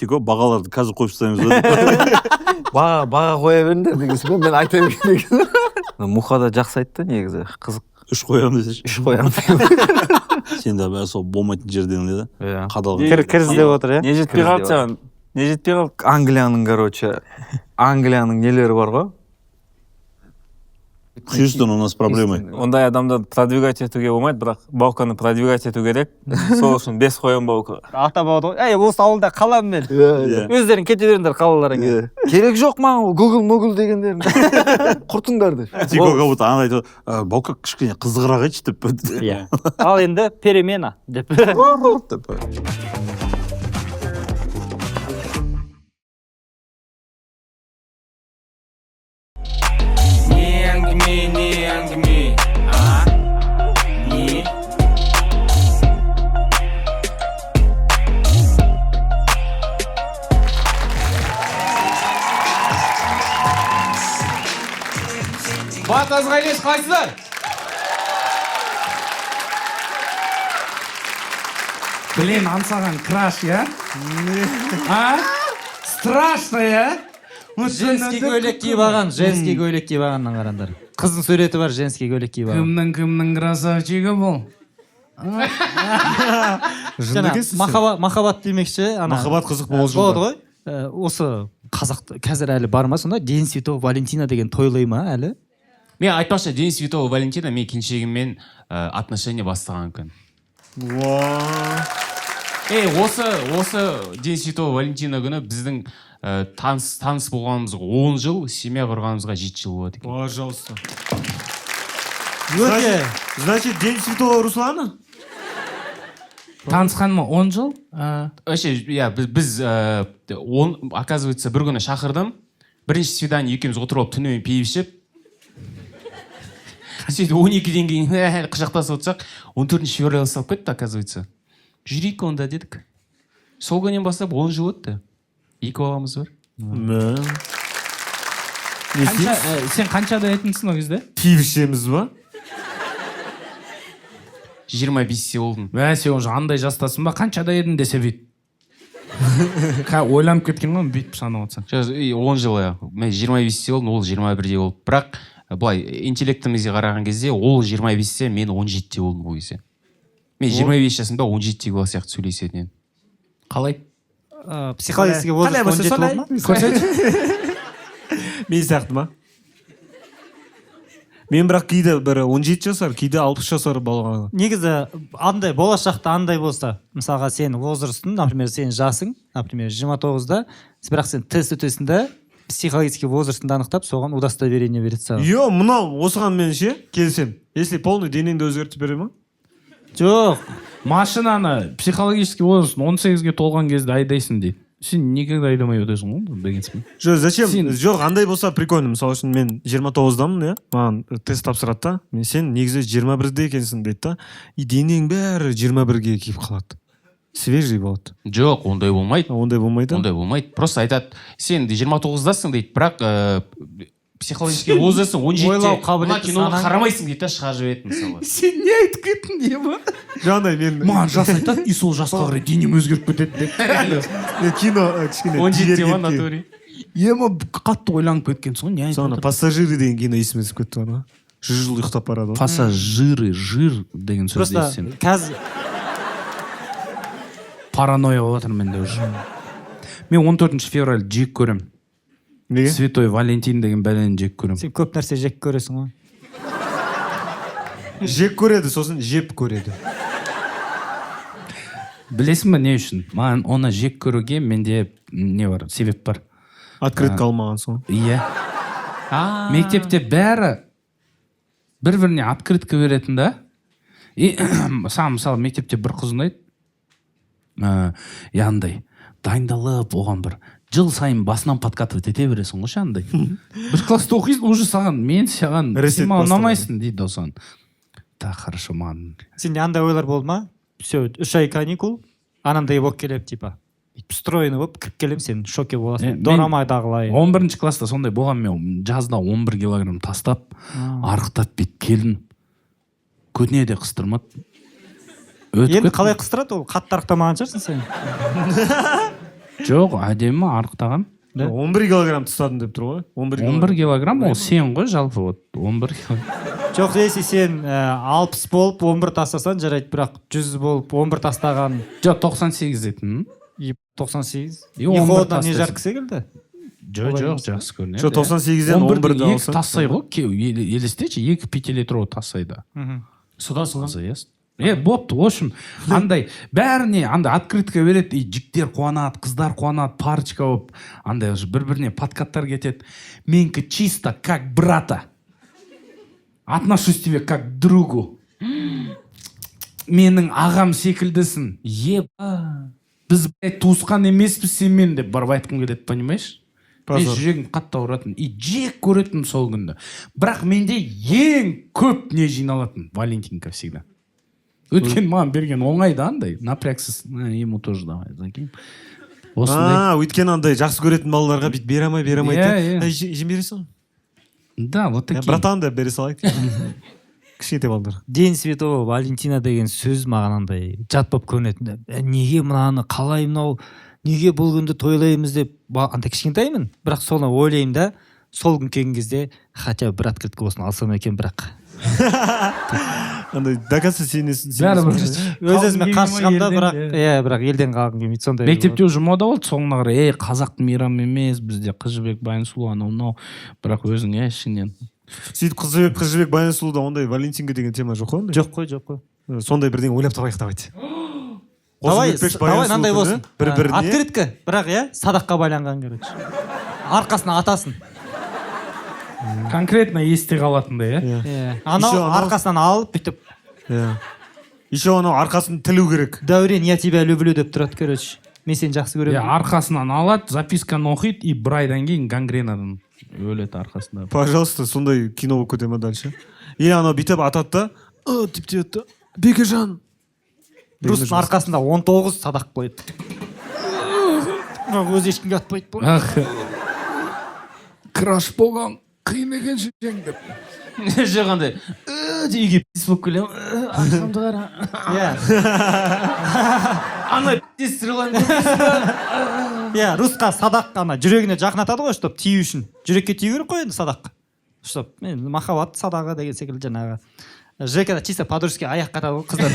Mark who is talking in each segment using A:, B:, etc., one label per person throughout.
A: тико бағаларды қазір қойып тастаймыз.
B: Баға қоя беріңдер дегенсің ба? Мен айта берген. Муха да жақсы айтты негізі. Қызық.
A: 3 қоямын десе.
B: 3 қоямын.
A: Сен де сол болмайтын жерден де
B: қадалған.
C: Кіріз деп отыр,
D: Не жетпей қалды саған? Не жетпей қалды?
B: Англияның, Англияның нелері бар ғой?
A: Хьюстон у нас проблемы.
D: Ондай адамды продвигать етуге болмайды, бірақ Бауканы продвигать ету керек. Сол үшін 5 қоям Баука.
C: Ата бауды ғой. Осы ауылда қаламын мен. Өздерің кете беріңдер қалаларыңа.
B: Керек жоқ маған Google дегендер. Құртыңдар деп.
A: Тико как будто ана айтып, Баука кішкене қызығырақ айтшы деп.
C: Ал енді перемена деп.
E: Не әңгіме, не? Батазға елес қайсыздар? Блин, ансаған краш, я? Страшно, я?
C: Женский көйлек киіп алған, женский көйлек киіп алғаннан қараңдар. Қыздың суреті бар, женский көйлек киіп алған.
E: Кімнің красавчигі бұл?
C: Махаббат демекші.
F: Махаббат қызық болды
C: ғой. Осы қазақ қазір әлі бар ма сонда? День Святого Валентина деген тойлай ма әлі?
E: Мен айтпақшы, День Святого Валентина мен келіншегіммен отношение бастаған күн. Осы День Святого Валентина күні біздің таныс болғанымызға 10 жыл, семья құрғанымызға 7 жыл болады екен.
F: Пожалуйста. Значит, День Святого Руслана?
E: Танысқаныма 10 жыл? Біз, оказывается, бір күні шақырдым. Бірінші свидание екеуміз отырып алып түнімен пиво ішіп. Сөйтіп 12-ден кейін құшақтасып отырсақ, 14 февраль салып кетті, оказывается. Жүрейік онда дедік. Сол күннен бастап 10 жыл өтті. 2 баламыз бар. Сен қаншада етінсің о кезде?
F: Пиво ішеміз ба?
E: 25-те болдым.
G: Сен уже андай жастасың ба? Қаншада едің десе бүйт. Ойланып кеткен ғой, бүйтіп санап отырсың.
E: 10 жыл, мен 25-те болдым, ол 21-де болды. Бірақ былай интеллектімізге қараған кезде ол 25-те, мен 17-те болдым ол кезде. Мен 25 жасымда 17-те бала сияқты сөйлесетін едім.
G: Қалай?
C: Психологический возраст 17 болды ма?
F: Мен сияқты ма? Мен бірақ кейде бір 17 жасар, кейде 60 жасар болған.
C: Негізі андай болашақта андай болса, мысалға сен возрастың, например, сен жасың, например, 29-да, бірақ сен тест өтесінде психологический возрастыңды анықтап, соған удостоверение береді саған.
F: Мынау осыған мен ше, келсем. Если полный денеңді өзгертіп бере ма?
G: Жоқ, машинаны психологический возраст 18-ге толған кезде айдайсың дейді. Сен никогда айдамай өтесің ғой, дегенсің.
F: Жоқ, зачем? Жоқ, андай болса прикольно. Мысалы үшін мен 29-дамын, маған тест тапсырады да. Сен негізі 21-де екенсің дейді да. И денең бәрі 21-ге келіп қалады. Свежий болады.
E: Жоқ, ондай болмайды.
F: Ондай болмайды?
E: Ондай болмайды. Просто айтады, сен 29-дасың дейді, бірақ психологический возраст 17-те. Мына киноны қарамайсың дейді, шыға жібереді мысалы.
G: Сен не айтып кеттің, не ба?
F: Жаңағыдай мен...
G: Маған жас айтады, и сол жасқа қарай денем өзгеріп кетеді деп.
F: Кино кішкене...
E: 17-те ма натуре?
G: Ема қатты ойланып кеткенсің ғой, не айтып
F: жатыр? Пассажиры деген кино есіме түсіп кетті ғой. 100 жыл ұйықтап барады.
G: Пассажиры, жир деген сөз дейсің.
C: Просто қазір
G: паранойя болатыр менде уже. Мен 14 февраль жек көрем.
F: Неге?
G: Святой Валентин деген бәлені жек көрем.
C: Сен көп нәрсе жек көресің ғой.
F: Жек көреді, сосын жеп көреді.
G: Білесің ба не үшін? Маған оны жек көруге менде не бар, себеп бар.
F: Открытка алмаған соң.
G: Иә. Мектепте бәрі бір-біріне открытка беретін да. И саған мысалы мектепте бір қыз ұнайды. Яғындай дайындалып оған бір жыл сайын басынан подкатывать ете бересің ғой андай. Бір класста оқисың, уже саған мен саған сен маған ұнамайсың дейді осыған. Так, хорошо, маған.
C: Сенде андай ойлар болды ма? Все, 3 ай каникул, анандай болып келіп, типа. Встроенный болып кіріп келем, сен шоке боласың. Дорамайдағылай.
G: 11 класста сондай болған, мен жазда 11 килограмм тастап, арықтап бет келдім. Көтіне де қыстырмады.
C: Енді қалай қыстырады ол? Қатты арықтамаған шығарсың сен.
G: жоқ әдемі арықтаған
F: 11 килограмм тастадым деп тұр ғой
G: 11 килограмм ол сен ғой жалпы вот 11 килограмм
C: жоқ если сен 60 болып 11 тастасаң жарайды, бірақ 100 болып 11 тастаған
G: жоқ 98 дейтін
C: 98
G: И 11
C: одан не
G: тастайсың.
C: жарық секілді.
G: жоқ жақсы көрінеді
F: Що 98-ден 11-ді
G: 2
F: алсаң
G: тассай ғой елестетші 2 пятилитровый тассайды
H: содан
G: бопты в общем андай бәріне андай открытка береді и жігіттер қуанады қыздар қуанады парочка болып андай уже бір біріне подкаттар кетеді менікі чисто как брата отношусь к тебе как к другу менің ағам секілдісің біз блядь, туысқан емеспіз сенімен деп барып айтқым келеді понимаешь мен жүрегім қатты ауыратын и жек көретін сол күнді бірақ менде ең көп не жиналатын валентинка всегда өйткені маған берген оңай да андай напрягсыз ему тоже давай закинь осындай
F: өйткені андай жақсы көретін балаларға бүйтіп бере алмай
G: Иә.
F: жем бересің
G: да вот такие
F: братан деп бере салайық кішкентай балалар
C: День Святого Валентина деген сөз маған андай жат болып көрінеді. Неге мынаны қалай мынау, неге бұл күнді тойлаймыз деп андай кішкентаймын, бірақ соны ойлаймын да, сол күн келген кезде хотя бы бір открытка болсын алсам екен, бірақ
F: андай доказывай сенесің
C: өз-өзіме қарсы шығамын да, бірақ елден қалғым келмейді сондай.
G: мектепте уже мода болды соңына қарай қазақтың мейрамы емес бізде қыз жібек баянсұлу анау мынау бірақ өзің ішіңнен
F: сөйтіп қыз жібек баянсұлуда ондай валентинка деген тема жоқ қой
C: жоқ қой
F: сондай бірдеңе ойлап табайық давайте
C: давай мынандай болсын
F: бір-біріне
C: открытка бірақ садаққа байланған короче арқасына атасын
G: конкретно есте қалатындай
C: анау арқасынан алып бүйтіп
F: еще анау арқасын тілу керек
C: Дәурен, я тебя люблю деп тұрады короче, мен сені жақсы көремін.
G: арқасынан алады записканы оқиды и бір айдан кейін гангренадан өледі арқасында
F: пожалуйста сондай кино болып кете ма дальше и анау бүйтіп атады да деп деді да Бекежан
C: Рустың арқасында 19 садақ қойды. Өзі ешкімге атпайды бұл.
G: краш болған қиын екен жең деп
E: жоқ андай үйге пис болып келемін арқамды қара ана пис түсіре қоймын
C: Русқа садақ ана жүрегіне жақындатады ғой, чтоб тию үшін. Жүрекке тию керек қой енді садақ. Чтоб мен махаббат садағы деген секілді жаңағы. Жекада чисто по-дружески аяқ қатады ғой қыздар.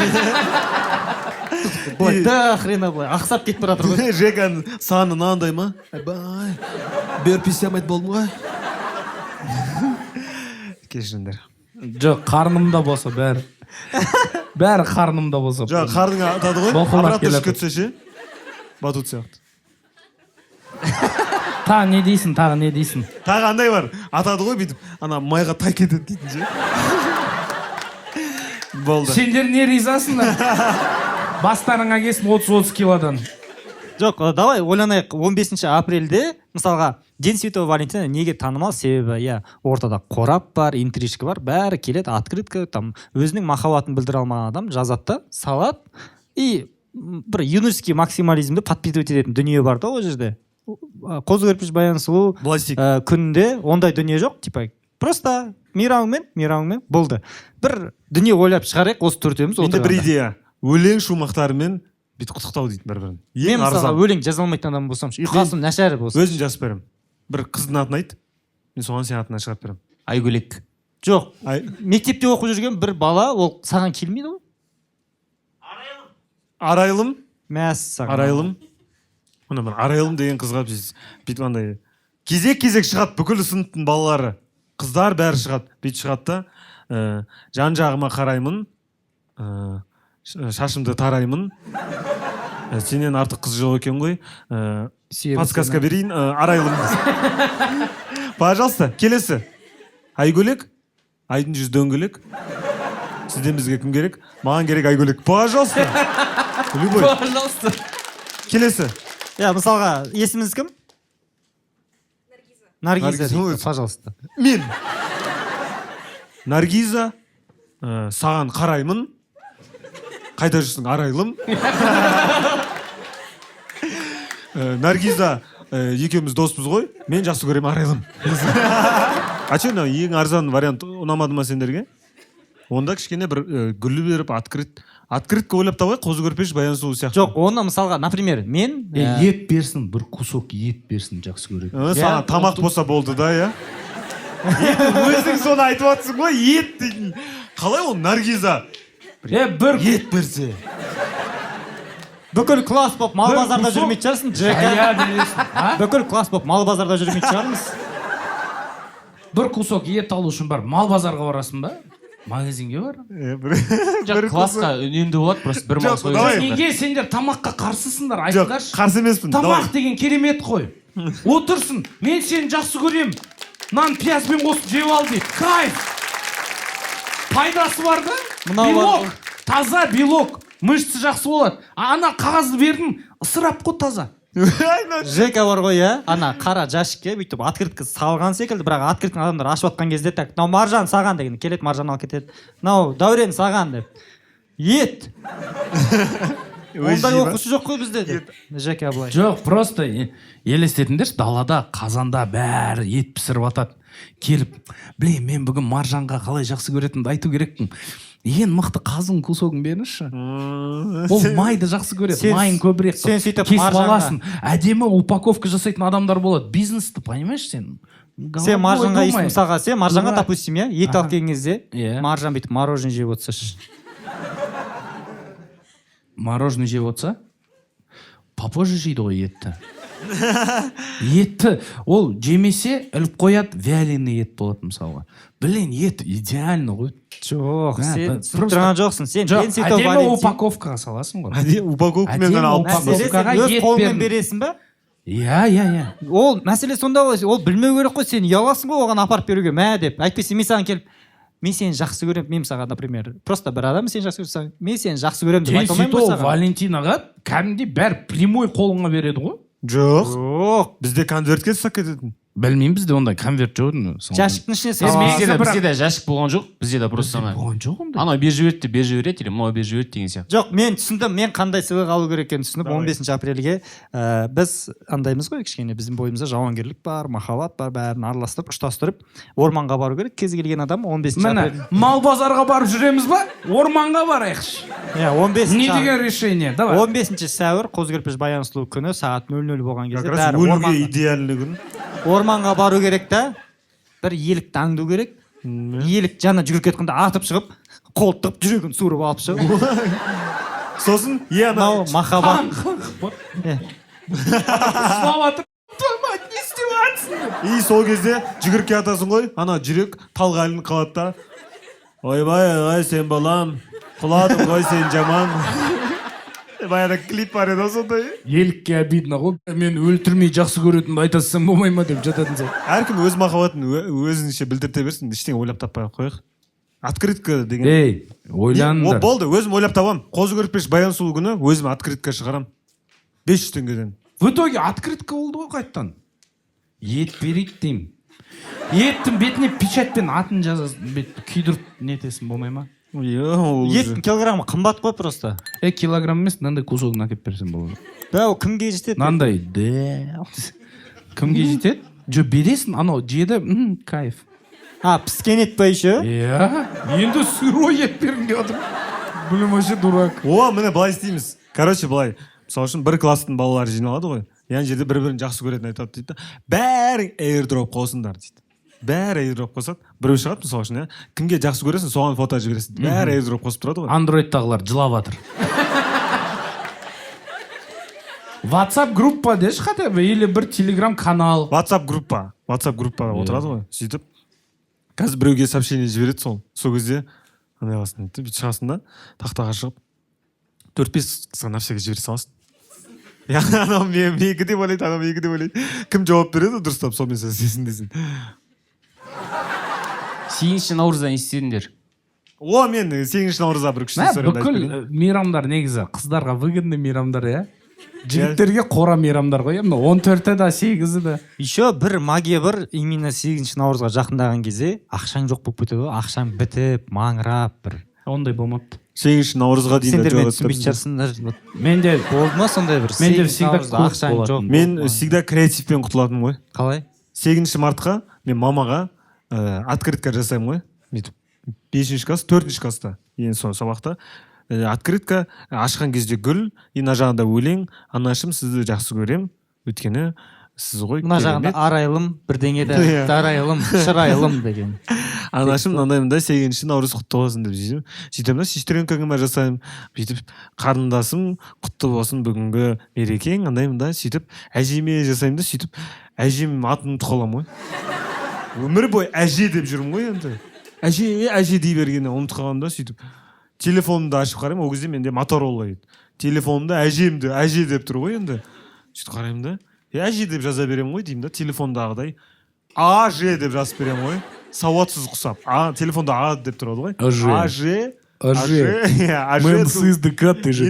C: Былай да хрена былай ақсап кетіп бара жатыр ғой.
F: Жеканың саны мынандай ма? Бай. Бер писямайды болдым ғой. Кешіріңдер.
G: жоқ қарнымда болса бәрі қарнымда болса
F: жоқ қарныңа атады ғой обратно ішіп кетсе ше батут сияқты
G: тағы не дейсің
F: тағы андай бар атады ғой бүйтіп ана майға тай кетеді дейтін ше болды
G: сендер не ризасыңдар бастарыңа келсін 30 килодан
C: жоқ, давай ойланайық. 15 апрельде мысалға День Святого Валентина неге танымал? Себебі ортада қорап бар, интрижка бар, бәрі келеді, открытка, там өзінің махаббатын білдіре алмаған адам жазады да, салады и бір юношеский максимализмді подпитывать ететін дүние бар да ол жерде. Қозы көрпіш баянсұлу күнінде ондай дүние жоқ, типа просто мейрамыңмен болды. Бір дүние ойлап шығарайық осы төртеуміз отырғанда.
F: Енді бір идея, өлең шумақтарымен бүйтіп құттықтау дейді бір-бірін.
C: Мен мысалы өлең жаза алмайтын адам болсам, ұйқасым нашар болсын.
F: Өзін жазып беремін. Бір қыздың атын айт, мен соған сен атынан шығарып беремін.
E: Айгөлек.
C: Жоқ, мектепте оқып жүрген бір бала, ол саған келмейді ғой?
F: Арайлым.
C: Мәссаған.
F: Арайлым. Мына бір Арайлым деген қызға бүйтіп андай кезек шығады бүкіл сыныптың балалары. Қыздар бәрі шығады. Бүйтіп шығады да, жан жағыма қараймын, шашымды тараймын. Сенен артық қыз жоқ екен ғой. Подсказка берейін, Арайлым. Пожалуйста, келесі. Айгөлек, айдың жүз дөңгелек. Сізден бізге кім керек? Маған керек Айгөлек. Пожалуйста. Любой.
E: Пожалуйста.
F: Келесі.
C: Мысалға, есіміңіз кім? Наргиза. Пожалуйста.
F: Мен. Наргиза, саған қараймын. Қайда жүрсің, Арайлым? Наргиза, екеуміз доспыз ғой. Мен жақсы көремін, Арайлым. А че, ең арзан вариант ұнамады ма сендерге? Онда кішкене бір гүлі беріп, открыт открытка ойлап табайық, қозы көрпеш баян сұлу сияқты.
C: жоқ, оны мысалға, например, мен
G: ет берсін, бір кусок ет берсін, жақсы көреді.
F: Саған тамақ болса болды да, иә. Өзің соны айтып жатсың ғой, ет дейтін. Қалай ол Наргиза?
G: Бір
F: Ет берсе.
C: бүкіл класс болып мал базарда
G: кусок-
C: жүрмейтін шығарсың, Джека.
G: жая бересің. А?
C: Бүкіл класс болып мал базарда жүрмейтін шығармыз.
G: Бір кусок ет алу үшін бар, мал базарға барасың ба? Магазинге бар.
E: жоқ классқа үнемді болады, просто бір мал
F: Жоқ,
E: сойып
F: давай.
E: жатсыңдар.
G: Неге сендер тамаққа қарсысыңдар,
F: Жоқ,
G: айтыңдаршы.
F: қарсы емеспін. Давай.
G: Тамақ деген керемет қой. Отырсын, мен сені жақсы көрем. Нан пиязбен қосып жеп ал дейді. Кайф. Пайдасы бар да?
C: Мынау
G: Белок,
C: бар.
G: таза белок. Мышцы жақсы болады. Ана қағазды бердім, ысырап қой таза.
C: Жека бар ғой, иә, ана қара жәшікке бүйтіп открытка салған секілді, бірақ открытканы адамдар ашып жатқан кезде так, мынау маржан саған деген, келеді маржан алып кетеді. Мынау дәурен саған деп. Ет. Ондай оқушы жоқ қой бізде деп. Жека былай.
G: Жоқ, просто елестетіңдерші, далада қазанда бәрі ет пісіріп жатады. Келіп, блин, мен бүгін маржанға қалай жақсы көретінімді айту керекпін. Ең мықты қазың кусогын беріңізші. Ол майды жақсы көреді, майын көбірек
C: сен сөйтіп
G: кесіп
C: маржанға-
G: аласың. Әдемі упаковка жасайтын адамдар болады. Бизнесті, понимаешь сен?
C: Сен маржанға естің, мысалға, сен маржанға,
G: Ура.
C: допустим, иә, ет алып келген кезде,
G: Иә.
C: маржан бүйтіп мороженое жеп отырсашы.
G: Мороженое жеп отырса, попозже жейді ғой етті. Етті ол жемесе іліп қояды, вяленый ет болады мысалға. Блин, ет идеально ғой.
C: Жоқ, сен
G: просто-
C: тұрған жоқсың. Сен
G: Жоқ,
C: Бенсито
G: әдемі
C: Валентин.
G: упаковкаға саласың ғой.
F: Упаковкамен
G: Әдемі
F: ғана алып
G: упаковка.
F: тастасың.
C: Мәселе, сен өз
G: ет
C: қолыңмен
G: бердім.
C: бересің ба?
G: Иә.
C: Ол мәселе сонда ғой, ол білмеу керек қой, сен ұяласың ғой оған апарып беруге, мә деп. Әйтпесе мен саған келіп, мен сені жақсы көремін, мен саған, например, просто бір адам сені жақсы көрсем, мен сені жақсы көремін деп айта алмаймын ғой
G: Сөйтіп
C: саған.
G: Валентинаға кәдімгідей бәрі прямой қолыңа береді ғой.
F: Жоқ.
C: Жоқ,
F: Бізде конвертке тастап кететін.
G: Білмеймін, бізде ондай конверт жоқ.
C: жәшіктің ішіне
E: Бізде
C: салып.
E: бізде де жәшік болған жоқ, бізде де просто ана
G: Болған жоқ ондай.
E: анау бер жібереді деп бер жібереді или мынау бер жібереді деген сияқты.
C: Жоқ, мен түсіндім, мен қандай сыйлық алу керек екенін түсініп, 15 апрельге біз андаймыз ғой, кішкене біздің бойымызда жауынгерлік бар, махаббат бар, бәрін араластырып, ұштастырып, орманға бару керек. Кез келген адам 15
G: Міне,
C: апрель.
G: мал базарға барып жүреміз ба? Орманға барайықшы.
C: Иә, 15
G: Не деген решение? Давай.
C: 15 сәуір қозы көрпеш баян сұлу күні сағат 00 болған
F: Как
C: кезде
F: раз
C: бәрі
F: өлімге идеальный күн.
C: орманға бару керек та, бір елікті аңду керек. Елік жана жүгіріп кеткенде атып шығып, қолтып жүрегін суырып алып шығып.
F: Сосын,
C: Мынау махаббат.
G: Слава не істеватсың?
F: И сол кезде жүгіріп атасың ғой, ана жүрек талға ілініп қалады да. Ойбай, сен балам, құладың ғой сен жаман. Баяғыда клип бар еді сондай.
G: Елікке обидно ғой. Мен өлтірмей жақсы көретінімді айтасың болмай ма деп жататын сен.
F: Әркім өз махаббатын өзінше білдірте берсін, ештеңе ойлап таппай ақ қояйық. Открытка деген.
G: Ей, ойланыңдар.
F: Болды, өзім ойлап табам. Қозы көрпеш баян сұлу күні өзім открытка шығарам. 500 теңгеден.
G: В итоге открытка болды ғой қайттан. Ет берейік деймін. Еттің бетіне печатьпен атын жазасың, күйдіріп нетесің болмай ма?
C: Еттің килограммы қымбат қой просто.
G: Килограмм емес, мынандай кусогын әкеп берсең болады.
C: Да, ол кімге жетеді?
G: Мынандай, кімге жетеді? Жо бересің, анау жеді, кайф.
C: Піскен ет па еще?
G: Иә, енді сырой ет бергенге отыр. Блин, вообще дурак.
F: Міне былай істейміз. Короче, былай. Мысалы үшін бір класстың балалары жиналады ғой. Яғни жерде бір-бірін жақсы көретін айтады дейді. Бәрің airdrop қосыңдар дейді. Бәрі airdrop қосады. Біреу шығады мысалы үшін, иә. Кімге жақсы көресің, соған фото жібересің. Бәрі airdrop қосып тұрады ғой.
G: Андроидтағылар жылап жатыр. WhatsApp группа деші хотя бы, или бір телеграм канал.
F: WhatsApp группа отырады ғой. Сөйтіп қазір біреуге сообщение жібереді сол. Сол кезде андай қыласың, бүйтіп шығасың да, тақтаға шығып 4-5 қысқа на всеге жібере саласың. Яғни анау менікі деп ойлайды, анау менікі деп ойлайды. Кім жауап береді, дұрыстап сонымен сөйлесесің десін.
E: 8 наурызда не істедіңдер?
F: Мен 8 наурызда бір күшті істерімді айтып
G: Бүкіл
F: берейін.
G: мейрамдар негізі қыздарға выгодный мейрамдар, иә? Жігіттерге қора мейрамдар ғой, 14-і да, 8-і да.
C: Еще бір магия бар, именно 8 наурызға жақындаған кезде ақшаң жоқ болып кетеді ғой, ақшаң бітіп, маңырап бір.
G: Ондай болмапты.
F: 8 наурызға дейін
C: Сендер мен
F: жоқ
C: түсінбейтін
F: еді.
C: шығарсыңдар.
G: Менде
C: Болды ма сондай бір?
G: Менде
C: 8
G: всегда
C: наурызда
G: клуб
C: ақшаң
G: болатын.
C: жоқ.
F: Мен всегда креативпен құтылатынмын ғой.
C: Қалай?
F: 8 мартқа мен мамаға открытка жасаймын ғой. 5-ші класс, 4-ші класста. Ең соны сабақта открытка ашқан кезде гүл и мына жағында өлең. Анашым, сізді жақсы көрем, өйткені сіз ғой
C: мына жағында
F: керемет.
C: арайлым бірдеңе де
F: Иә.
C: дарайлым шырайлым деген.
F: Анашым мынандай 8-ші наурыз құтты болсын деп сөйтемін да сестренкаңа жасаймын. Бүйтіп қарындасым құтты болсын бүгінгі мерекең андай мында сөйтіп әжеме жасаймын да сөйтіп әжем атын ұмытып қаламын ғой. Өмір бойы әже деп жүрмін ғой енді. Әже дей бергеннен ұмытып қаламын да сөйтіп телефонымды ашып қараймын, ол кезде менде Motorola еді. Телефонымда әжемді әже деп тұр ғой енді. Сөйтіп қараймын да әже деп жаза беремін ғой деймін да телефондағыдай АЖ деп жазып беремін ғой. Сауатсыз құсап. Телефонда А деп тұрады ғой. АЖ.
G: Мен сыздыка ты же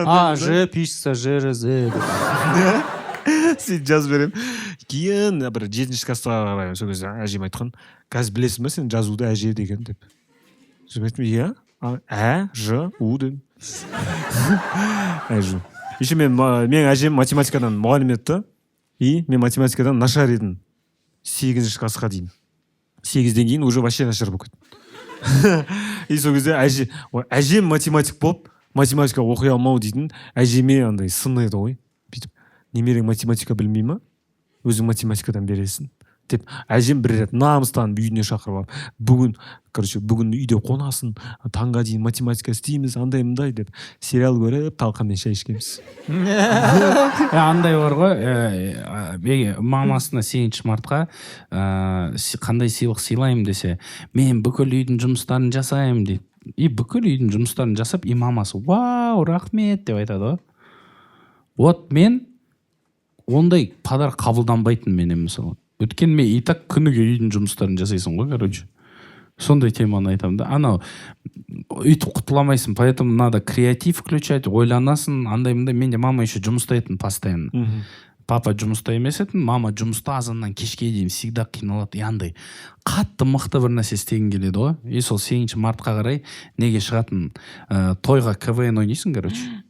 C: АЖ пишется ЖРЗ.
F: Сөйтіп жазып беремін. Кейін бір 7-ші класстарға қараймын. Сол кезде әжем айтқан, қазір білесің ба сен жазуды әже деген деп. Сөйтіп айттым, иә. Ж, У дедім. Әже. Еще менің әжем математикадан мұғалім еді. И мен математикадан нашар едім. 8-ші классқа дейін. 8-ден кейін уже вообще нашар болып кеттім. И сол кезде әжем математик болып, математика оқи алмау дейтін әжеме андай сын еді ғой. Бүйтіп, немерең математика білмей ма? Өзің математикадан бересің. Деп әжем бір рет намыстанып үйіне шақырып алып, бүгін үйде қонасың, таңға дейін математика істейміз, андай мындай деп сериал көріп, талқанмен шай ішкенбіз.
G: Андай бар ғой, мамасына 8-ші мартқа қандай сыйлық сыйлаймын десе, мен бүкіл үйдің жұмыстарын жасаймын дейді. И бүкіл үйдің жұмыстарын жасап, и мамасы, вау, рахмет деп айтады ғой. Вот мен ондай подарок қабылданбайтын менен мысалы. Өткен мен и так күніге үйдің жұмыстарын жасайсың ғой, короче. Сондай теманы айтамын да. Анау үйтіп құтыламайсың, поэтому надо креатив включать, ойланасың, андай мындай. Менде мама еще жұмыста етін постоянно. Папа жұмыста емес етін, мама жұмыста азаннан кешке дейін всегда қиналады. И андай қатты мықты бір нәрсе істегің келеді ғой. И сол 8-ші мартқа қарай неге шығатын тойға КВН ойнайсың, короче.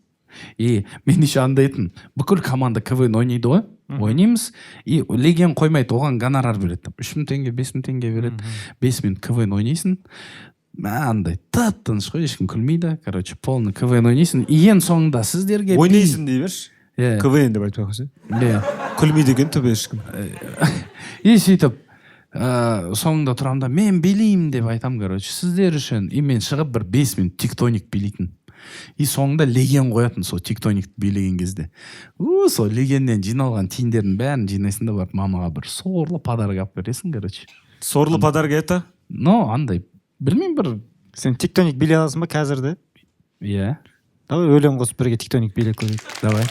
G: И мен еще андайтын, бүкіл команда КВН ойнайды ғой, ойнаймыз, и леген қоймайды, оған гонорар береді. 3 мың теңге, 5 мың теңге береді, 5 минут КВН ойнайсың, андай тып-тыныш қой, ешкім күлмейді, короче, полный КВН ойнайсың, и ең соңында сіздерге
F: ойнайсың дей берші, КВН деп айтпай қойсай. Күлмейді екен түбі ешкім.
G: И сөйтіп соңында тұрамда мен билеймін деп айтам, короче, сіздер үшін. И мен шығып бір 5 минут тектоник билейтін. И соңында леген қоятын сол тектоникті билеген кезде. Сол легеннен жиналған тиындердің бәрін жинайсың да барып мамаға бір сорлы подарок алып бересің, короче.
F: Сорлы подарок это?
G: Ну, андай, білмеймін бір...
C: Сен тектоник билей аласың ба қазір де?
G: Иә.
C: Давай өлең қосып бірге тектоник билеп көрейік.
G: Давай.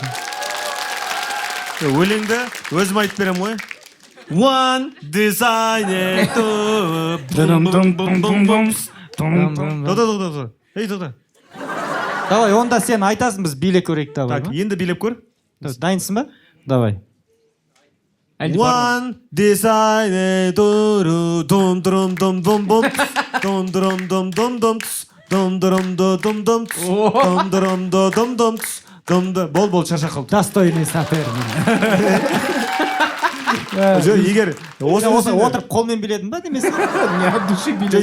F: Өлеңді өзім айтып берем ғой. One designer to... Тоқта. Ей, тоқта.
C: Давай, онда сен айтасың, біз билеп көрейік.
F: Так, енді билеп көр.
C: Дайынсың ба? Давай.
F: One designer to... Дом-дом-дом-дом-дом. Дом-дом-дом-дом-дом. Дом-дом-дом-дом-дом. Дом-дом-дом-дом-дом. Бол шаршақ қалды.
C: Достойный соперник.
F: Егер
C: отырып қолмен биледің ба демесің?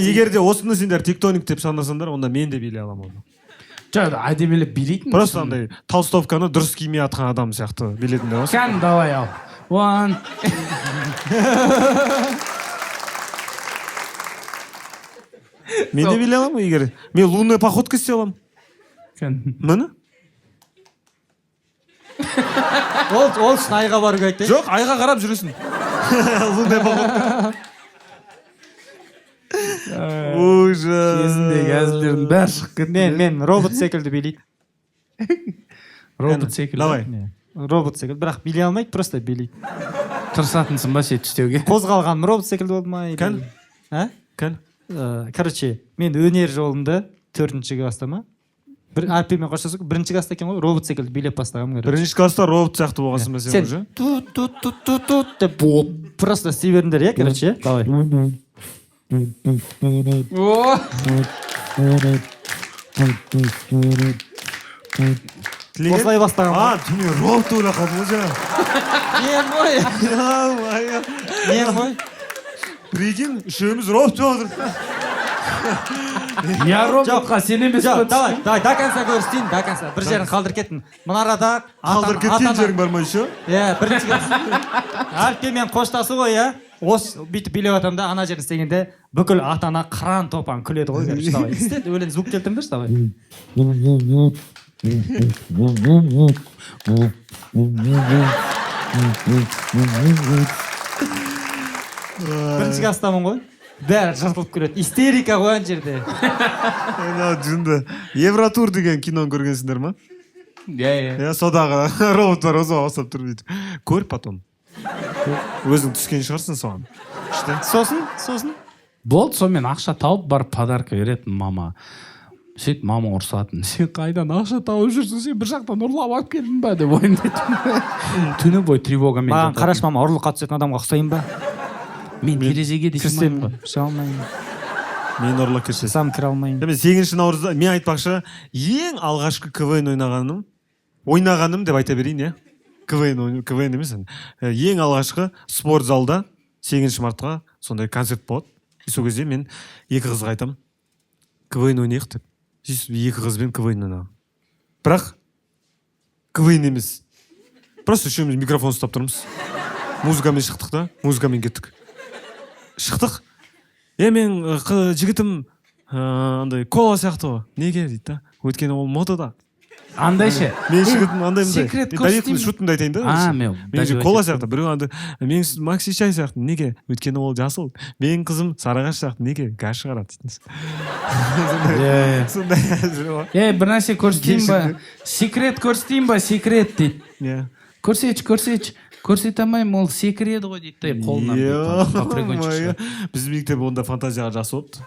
F: Егер де осыны сендер тектоник деп санасаңдар, онда мен де билей аламын оны.
G: Әдемелеп билейтін.
F: Просто андай толстовканы дұрыс кимей атқан адам сияқты билейтін де осы.
G: Кән, давай ал. One.
F: Мен де билей аламын, егер. Мен лунный походка істей аламын. Мұны?
C: Ол үшін айға бару керек те?
F: Жоқ, айға қарап жүресің. Лунный походка. Ужас.
G: Кезіндегі әзілдердің бәрі шығып кетті.
C: Мен робот секілді билейді.
G: Робот секілді?
F: Давай.
C: Робот секілді, бірақ билей алмайды, просто билейді.
G: Тырысатынсың ба сен түстеуге?
C: Қозғалған робот секілді болды ма?
F: Кән?
C: Кән? Короче, мен өнер жолында 4-ші класста ма? Альпимен қоштасық, 1-ші класста екен ғой, робот секілді билеп бастағам.
F: 1-ші класста робот сияқты болғансың ба сен уже?
C: Сен тут-тут-тут-тут деп просто істей беріңдер, иә, короче? Давай. Осылай бастағам.
F: Мен робот ойлап қалдым ғой жаңа.
C: Мен ғой.
F: Прикинь, үшеуміз робот болып отыр.
G: Я роботқа сен емес
C: Жоқ, давай, до конца көрсетейін, до конца. Бір жерін қалдырып кеттім. Мына арада
F: қалдырып кеткен жерің бар ма еще?
C: Иә, бірінші Альпемен қоштасу ғой, иә. Осы бүйтіп билеп жатамын да, ана жерін істегенде бүкіл ата-ана қыран топан күледі ғой, короче, давай. Істет, өлең звук келтіріңдерші, давай. Бірінші класстамын ғой. Бәрі жыртылып күледі. Истерика ғой ана жерде.
F: Жынды. Евротур деген киноны көргенсіңдер ма?
E: иә
F: Содағы робот бар, өзі ауыстап тұр бүйтіп. Көр потом. Өзің түскен шығарсың соған.
C: Сосын.
G: болды, сонымен ақша тауып барып подарка беретін мама. Сөйтіп мама ұрсатын. Сен қайдан ақша тауып жүрсің, сен бір жақтан ұрлап алып келдің ба деп ойындайтын. Түні бойы тревогамен
C: Маған қараш, мама, ұрлыққа түсетін адамға ұқсайын ба?
G: Мен терезеге де
C: Кірсем
G: шығамаймын.
C: шыға алмаймын.
F: Мен ұрлап кірсем.
C: Сам кіре алмаймын.
F: Мен 8 наурызда мен айтпақшы, ең алғашқы КВН ойнағаным деп айта берейін, иә. КВН емес. Ең алғашқы спорт залда 8 мартқа сондай концерт болады. Сол кезде мен екі қызға айтамын. КВН ойнайық деп. Екі қызбен КВН ойнағанмын. Бірақ КВН емес. Просто үшеуміз микрофон ұстап тұрмыз. Музыкамен шықтық та, музыкамен кеттік. Шықтық. Мен жігітім андай кола сияқты ғой. Неге дейді да. Өйткені ол мотода.
G: Андай ше.
F: Мен жігітім андай
G: секрет
F: дәйектің шутымды айтайын да. Мен кола сияқты. Біреу андай мен Макси чай сияқты. Неге? Өйткені ол жасыл. Мен қызым сарыағаш сияқты. Неге? Газ шығарады дейтінсіз.
G: Сондай. Бір нәрсе көрсетейін ба? Секрет көрсетейін ба? Секрет дейді. Көрсетші. Көрсете алмаймын, ол секрет ғой дейді. Қолынан.
F: Біз мектеп онда фантазияға жақсы болыпты.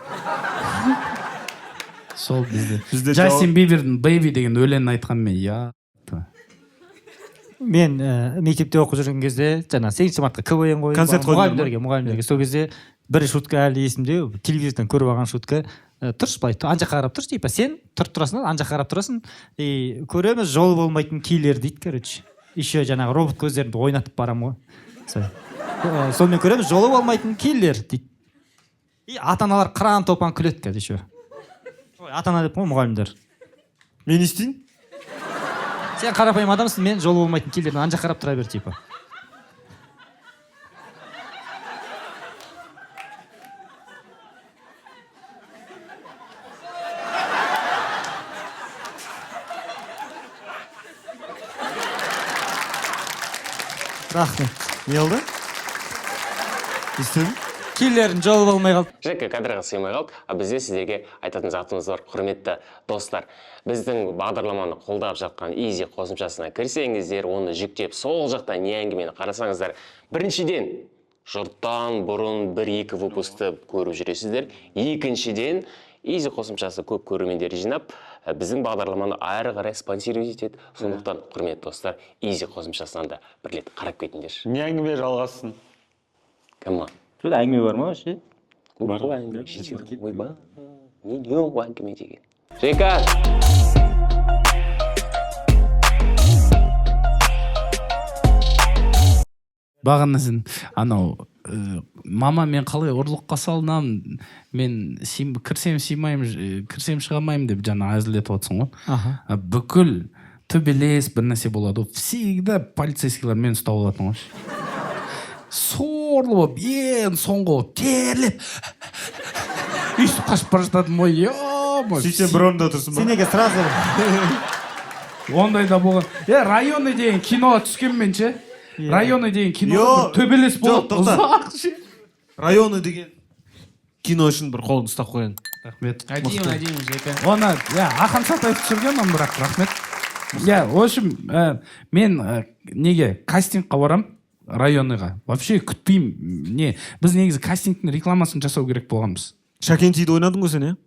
G: Сол бізде. Джастин Бибердің Baby деген өлеңін айтқан мен, я.
C: Мен мектепте оқып жүрген кезде, жаңа 8 мартқа КВН қойып, мұғалімдерге. Сол кезде бір шутка әлі есімде, телевизордан көріп алған шутка. Тұршы былай, ана жаққа қарап тұршы, типа сен тұрып тұрасың, ана жаққа қарап тұрасың. Көреміз жол болмайтын киллер дейді, короче. Еще жаңағы робот көздерімді ойнатып барам ғой. Сонымен көреміз, жолы болмайтын киллер дейді. Ата-аналар қыран топан күледі қазір еще. Ата-ана деп қой мұғалімдер.
F: Мен істейін?
C: Сен қарапайым адамсың, мен жолы болмайтын киллерден ана жаққа қарап тұра бер, типа. Рахмет.
F: Не алды? Істедің?
C: Киллердің жолы болмай қалды.
H: Жеке кадрға сыймай қалды. Бізде сіздерге айтатын затымыз бар, құрметті достар. Біздің бағдарламаны қолдап жатқан Easy қосымшасына кірсеңіздер, оны жүктеп, сол жақтан не әңгімені қарасаңыздар. Біріншіден, жұрттан бұрын 1-2 выпусты көріп жүресіздер. Екіншіден, Easy қосымшасы көп көрермендер жинап, біздің бағдарламаны әрі қарай спонсировать етеді. Сондықтан, құрметті достар, Easy қосымшасынан да бір рет қарап кетіңдер.
D: Не әңгіме жалғасын?
H: Кәмма?
D: Бұл әңгіме бар ма вообще?
H: Бар ғой әңгіме. Ойба, не ғой әңгіме деген. Жека!
G: Бағанасын, анау, мама мен қалай ұрлыққа салынамын, мен кірсем сыймаймын, кірсем шығамаймын деп жаңа әзілдетіп отырсың ғой. Бүкіл төбелес бір нәрсе болады. Всегда полицейскийлер мен ұстап алатын ғой. Сорлы болып, ең соңғы терлеп. Үйсіп қашып бара жататын ғой.
F: Сөйтсен бір орында тұрсың ба?
C: Сен неге сразу?
G: Ондай да болған. Районы деген киноға түскенмен ше. Районы деген киноға төбелес болады.
F: Районы деген кино үшін бір қолын ұстап қоян.
G: Рахмет.
E: әдейі жеке.
G: Оны, Ахан Сатаев түсірген, оны бірақ рахмет. В общем, мен неге кастингқа барам, районыға. Вообще күтпеймін. Біз негізі кастингтің рекламасын жасау керек болғанбыз.
F: Шакен Тиді ойнадың ғой сен,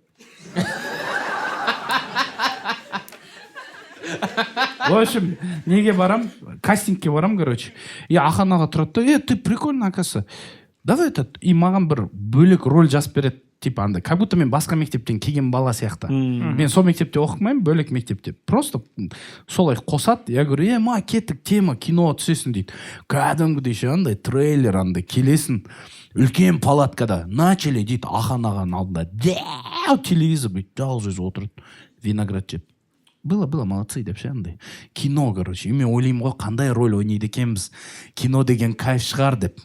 G: В общем, неге барам? Кастингке барам, короче. Ахан аға тұрады да, ты прикольно, оказывается. Давай этот, и маған бір бөлек роль жазып береді. типа андай как будто мен басқа мектептен келген бала сияқты. Мен сол мектепте оқымаймын, бөлек мектепте. Просто солай қосады. Я говорю, ма кеттік тема кино түсесің дейді. Кәдімгідей ше андай трейлер андай келесің. Үлкен палаткада начали дейді Ахан ағаның алдында. Дәу телевизор бүйтіп жалғыз өзі отырды. Виноград жеп. Было, молодцы деп ше андай. Кино, короче. И мен ойлаймын ғой қандай роль ойнайды екенбіз. Кино деген кайф шығар деп.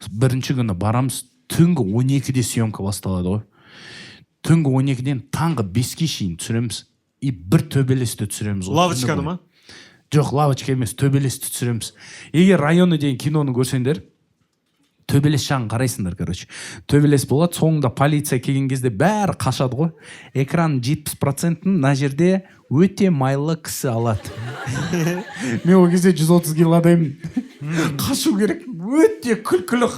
G: Бірінші күні барамыз, түнгі 12-де съемка басталады ғой. Түнгі 12-ден таңғы 5-ке шейін түсіреміз. И бір төбелесті түсіреміз.
F: Лавочканы ма?
G: Жоқ, лавочка емес, төбелесті түсіреміз. Егер районы деген киноны көрсеңдер, төбелес жағын қарайсыңдар, короче. Төбелес болады, соңында полиция келген кезде бәрі қашады ғой. Экран 70%-ын на жерде өте майлы кісі алады. Мен ол кезде 130 килодаймын. Қашу керек, өте күлкілі.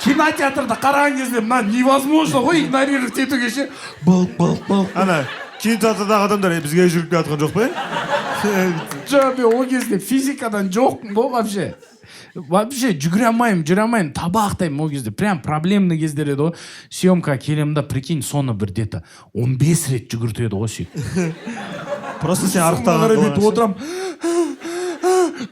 G: Кинотеатрда қараған кезде мына невозможно ғой игнорировать етуге ше. Бұл.
F: Ана кинотеатрдағы адамдар бізге жүріп келатқан жоқ па?
G: Жоқ, мен ол кезде физикадан жоқпын ғой вообще. Вообще жүгіре алмаймын, табақтаймын ол кезде. Прям проблемный кездер еді ғой. Съемка келемін да, прикинь, соны бір дета 15 рет жүгіртеді ғой сөйтіп.
F: Просто сен арықтаған
G: отырам.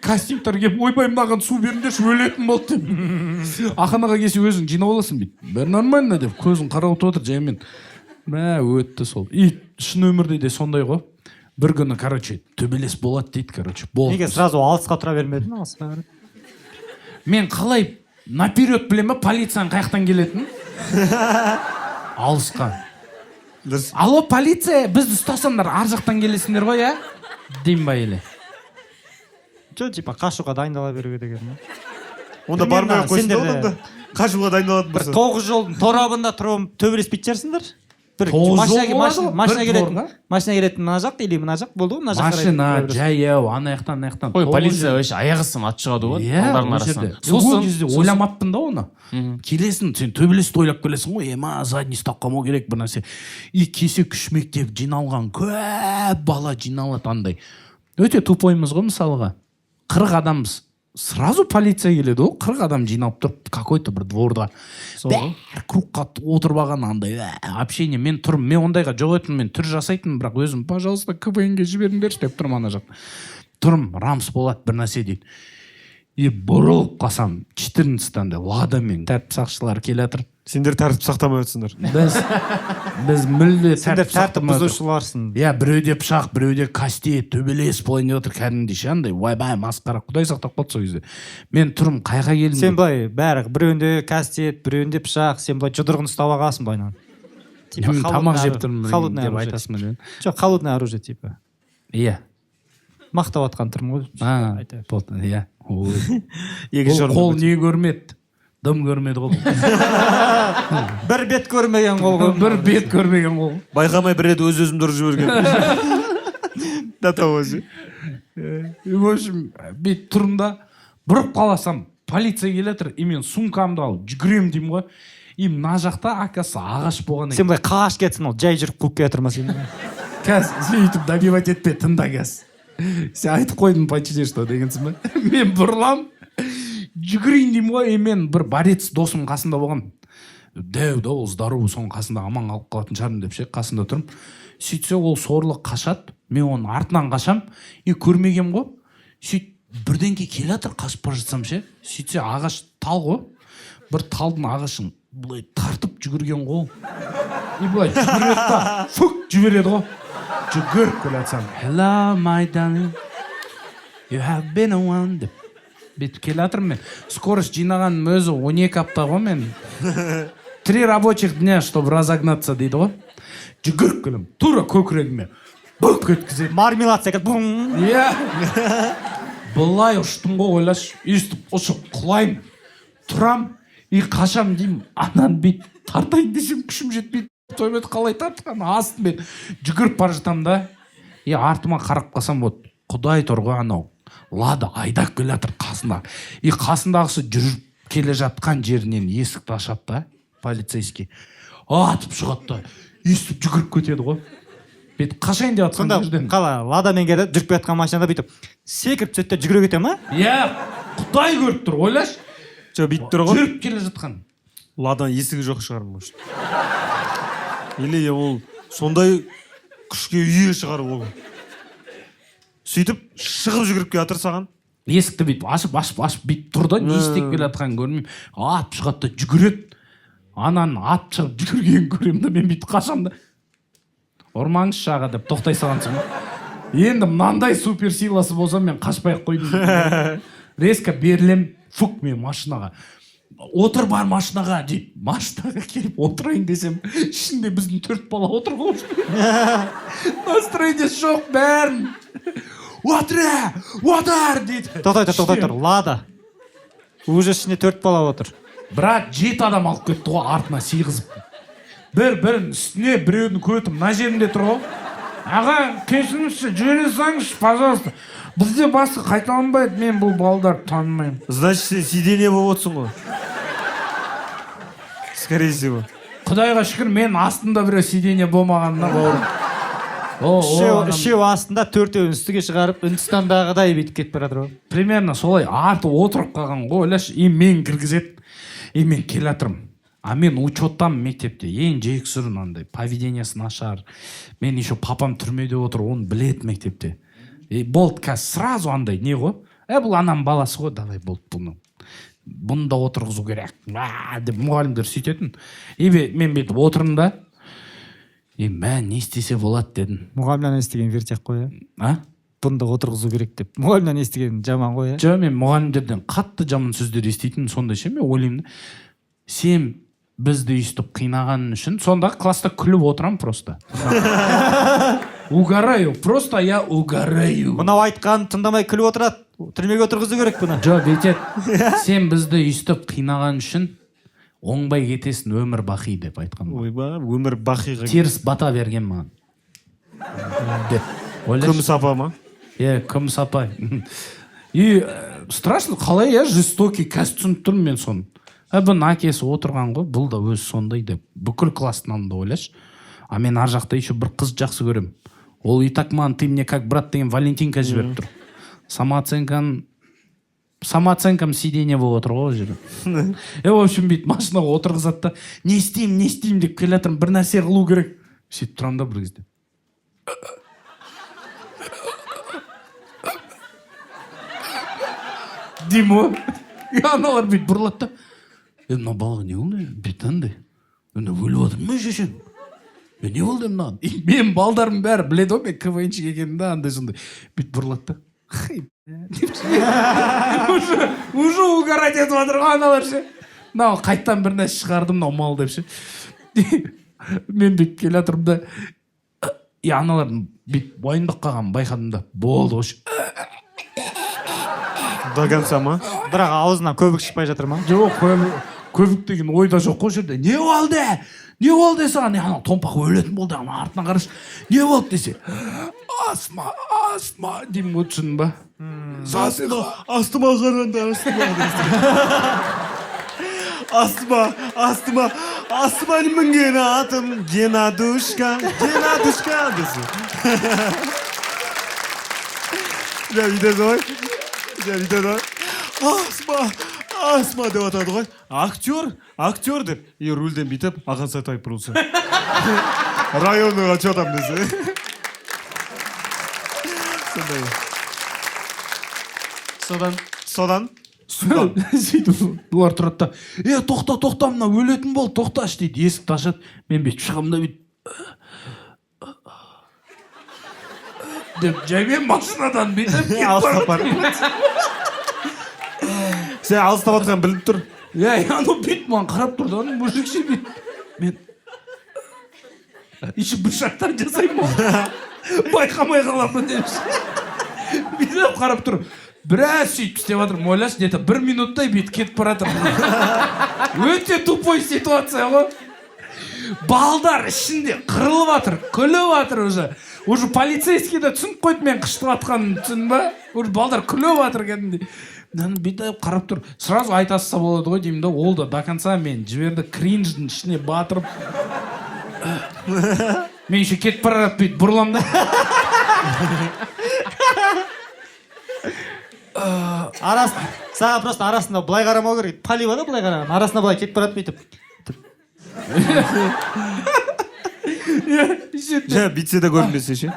G: Кастингтар келіп, ойбай мынаған су беріңдерші, өлетін болды деп. Ақанаға келсе өзің жинап аласың бейт. Бәрі нормально деп, көзін қарауыт отыр жаймен. Мә, өтті сол. И шын өмірде де сондай ғой. Бір күні, короче, төбелес болады дейді, короче.
C: Неге сразу алысқа тұра бермедің, алысқа?
G: Мен қалай наперед білем ба, полицияның қаяқтан келетін? Алысқа. Алло, полиция, бізді ұстасаңдар, ар жақтан келесіңдер ғой, я? Дейм ба еле?
C: Жоқ, типа қашуға дайындала беруге деген.
F: Онда бармай қойсын да, қашуға дайындалатын
C: болса. Бір 9 жолдың торабында тұрып төбелеспейт жерсіңдер? Машина келетін мына жақ или мына жақ болды ғой, мына жақ.
G: Машина, жаяу, ана жақтан.
E: Ой, полиция вообще аяғысым ат шығады ғой, балдардың арасынан.
G: Сол кезде ойламаппын да оны. Келесің, сен төбелесті ойлап келесің ғой, ема задний ұстап қалмау керек бір нәрсе. И кесе күш мектеп жиналған, көп бала жиналады андай. Өте тупоймыз ғой мысалға. 40 адамбыз. Сразу полиция келеді ғой, 40 адам жиналып тұрып, какой-то бір дворда. Бәр кругқа отырып алған андай общение. Мен тұрмын, мен ондайға жоқ етін, мен түр жасайтын, бірақ өзім, пожалуйста, КВН-ге жіберіңдерші деп тұрмын ана жақ. Тұрмын, рамс болады бір нәрсе дейді. И бұрылып қалсам, 14-тан ладамен тәртіп сақшылар келе жатыр.
F: Сендер тәртіп сақтамай өтсіңдер.
G: Біз мүлде
C: тәртіп бұзушыларсың.
G: Я біреуде пышақ, біреуде кастет, төбелес болайын деп отыр кәдімгідей ше андай. Ойбай, масқара, құдай сақтап қалды сол кезде. Мен тұрмын, қайға келдім.
C: Сен былай бәрі біреуінде кастет, біреуінде пышақ, сен былай жұдырығын ұстап алғансың былайынан.
G: Мен тамақ жеп тұрмын деп айтасың ба?
C: Жоқ, холодное оружие типа.
G: Иә.
C: Мақтап атқан тұрмын ғой.
G: Иә. Қол не көрмеді? Дым көрмеді ғой.
C: Бір бет көрмеген қол ғой.
G: Бір бет көрмеген қол.
F: Байқамай бір рет өз-өзімді ұрып жіберген. Датавози.
G: В общем, бет тұрында бұрып қаласам, полиция келетір, и мен сумкамды алып жүгірем деймін ғой. И мына жақта акасы ағаш болған екен.
C: Сен былай қағаш кетсін, ол жай жүріп қуып келе тұрма сен.
G: Кәз, сөйтіп добивать етпе, тыңда кәз. Сен айтып қойдың почти что дегенсің ба? Мен бұрылам, жүгірейін деймін ғой, мен бір борец досым қасында болған. Дәу да ол здоровый, соның қасында аман қалып қалатын шығармын деп ше, қасында тұрмын. Сөйтсе ол сорлы қашады, мен оның артынан қашам, и көрмегем ғой. Сөйтіп бірдеңке келе жатыр, қашып бара жатсам ше. Сөйтсе ағаш тал ғой. Бір талдың ағашын бұлай тартып жүгірген ғой. И бұлай жүгіреді да, фук жібереді ғой. Жүгіріп келе жатсам, hello my darling, you have been a one деп. Бетіп келе жатырмын мен. Скорость жинағаным өзі 12 апта ғой мен. 3 рабочих дня, чтобы разогнаться дейді ғой. Жүгіріп келем, тура көкірегіме бұқ еткізеді.
C: Мармелад секілді бұң.
G: Иә. Бұлай ұштым ғой, ойлашы. Өйстіп ұшып құлайым. Тұрам, и қашам деймін. Анан бет тартайын десем күшім жетпейді. Тоймет қалай тартқан астым бет. Жүгіріп бара жатам да. И артыма қарап қалсам вот, құдай тұр ғой анау. Лада айдап келе жатыр қасында. И қасындағысы жүріп келе жатқан жерінен есікті ашады да, полицейский. Атып шығады да, естіп жүгіріп кетеді ғой. Бет қашайын деп жатқан жерден.
C: Қала, ладамен келеді, жүріп кеткен машинада бүйтіп секіріп сөйтті жүгіре кете ма?
G: Иә, құдай көріп тұр, ойлашы.
F: Жоқ, бүйтіп тұр ғой.
G: Жүріп келе жатқан.
F: ладан есігі жоқ шығар может. Или ол сондай күшке үйе шығар ол. Сөйтіп шығып жүгіріп келе жатыр саған.
G: Есікті бүйтіп ашып бүйтіп тұр да, не істеп келе жатқанын көрмеймін. Атып шығады да жүгіреді. Ананы атып шығып жүгіргенін көремін да, мен бүйтіп қашамын да. Ұрмаңызшы аға деп тоқтай салғансың ба? Енді мынандай супер силасы болса мен қашпай-ақ қойдым. Резко берілем, фук, мен машинаға. Отыр бар машинаға деп, машинаға келіп отырайын десем, ішінде біздің 4 бала отыр ғой. Настроение жоқ бәрін. Отыр дейді.
C: Тоқтай тұр, Лада. Уже ішінде 4 бала отыр.
G: Бірақ 7 адам алып кетті ғой, артына сыйғызып. Бірін үстіне, біреудің көті мына жерінде тұр ғой. Аға, кешіріңізші, жүре салыңызшы, пожалуйста. Бізде басы қайталанбайды, мен бұл балдарды танымаймын.
F: Значит, сен сиденье болып отырсың ғой. Скорее всего.
G: Құдайға шүкір, мен астында біреу сиденье болмағанына бауырым.
C: Үшеу астында, 4-еуін үстіге шығарып, Үндістандағыдай бүйтіп кетіп бара жатыр ғой.
G: Примерно солай арты отырып қалған ғой, ойлашы, мен кіргізеді, мен келе жатырмын. А мен учеттамын мектепте, ең жексұрын андай, поведениесі нашар. Мен еще папам түрмеде отыр, оны біледі мектепте. Болды, қазір сразу андай, не ғой? Бұл анам баласы ғой, давай болды бұны да отырғызу керек. Деп мұғалімдер сөйтетін. Мен бүйтіп отырмын да, мә, не істесе болады дедім.
C: Мұғалімнен естіген вертек қой,
G: А?
C: Бұны да отырғызу керек деп. Мұғалімнен естіген жаман қой,
G: Жоқ, мен мұғалімдерден қатты жаман сөздер еститін, сондай ше, мен ойлаймын. Сен бізді өйстіп қинаған үшін, сонда класста күліп отырам просто. Угораю, просто я угораю.
C: Мынау айтқанын тыңдамай күліп отырады. Түрмеге отырғызу керек бұны.
G: Жоқ, бетет, сен бізді өйстіп қинаған үшін оңбай кетесің, өмір бақи деп айтқан.
F: Ойба, өмір бақиға.
G: Теріс бата берген маған. Деп.
F: Күміс апа ма?
G: Күміс апа. И страшно, қалай жестокий, қазір түсініп тұрмын мен соны. Бұның әкесі отырған ғой, бұл да өзі сондай деп. Бүкіл класстың алдында ойлашы. А мен ар жақта еще бір қыз жақсы көрем. Ол и так маған ты мне как брат деген Валентинка жіберіп тұр. Самооценкам сиденье болып отыр ғой жерде. В общем, бүйтіп машинаға отырғызады да, не істеймін деп келе жатырмын, бір нәрсе қылу керек. Сөйтіп тұрамын да бір кезде. Деймін ғой. Аналар бүйтіп бұрылады да. Мына балаға не болды? Бүйтіп андай. Өліп отыр ма шешең? Не болды мынаған? Мен балдарым бәрі біледі ғой, мен КВНшік екенмін да, андай-сондай. Бүйтіп бұрылады да. Уже угорать етіп жатыр ғой аналар ше. Мынау қайттан бір нәрсе шығардым, мынау мал деп ше. Мен бүйтіп келе жатырмын да. Аналар бүйтіп уайымдап қалғанын байқадым да. Болды ғой.
F: До конца ма?
C: Бірақ аузынан көбік шықпай жатыр ма?
G: Жоқ, көбік деген ойда жоқ қой жерде. Не болды? Не болды саған? Анау томпақ өлетін болды, артынан қарашы. Не болды десе? Астма деймін ғой, түсіндің ба?
F: Астыма қаранды, астыманы мінген атым, Генадушка десе. Жа, видеді ғой? Астма деп атады ғой. Актер деп. И рульден битіп, Ақан Сатаев бұрылса. Районыға чотам десе. Содан?
G: Сөйтіп, бұлар тұрады да, тоқта, мына өлетін бол, тоқташы дейді, есікті ашады. Мен бүйтіп шығамын да бүйтіп. Деп, жаймен машинадан бүйтіп кетіп барады.
F: Сен алыстап атқан біліп тұр.
G: Анау бүйтіп маған қарап тұрды, анау мужикше бүйтіп. Мен еще бір шақтар жасаймын ғой. Байқамай қаламын демші. Бүйтіп қарап тұр. Біраз сөйтіп істеп жатырмын, ойлашы, где-то 1 минуттай бүйтіп кетіп баратыр. Өте тупой ситуация ғой. Балдар ішінде қырылып жатыр, күліп жатыр уже. Уже полицейский да түсініп қойды мен қыштып жатқанын, түсіндің ба? Уже балдар күліп жатыр кәдімгідей. Бүйтіп қарап тұр. Сразу айтаса болады ғой деймін да, ол да до конца мен жіберді кринждің ішіне батырып. Мен еще кетіп бара жатып бүйтіп бұрыламын да.
C: Саған просто арасында былай қарамау керек. Полива да былай қараған. Арасында былай кетіп барады бүйтіп.
F: жа бүйтсе де көрінбесе ше.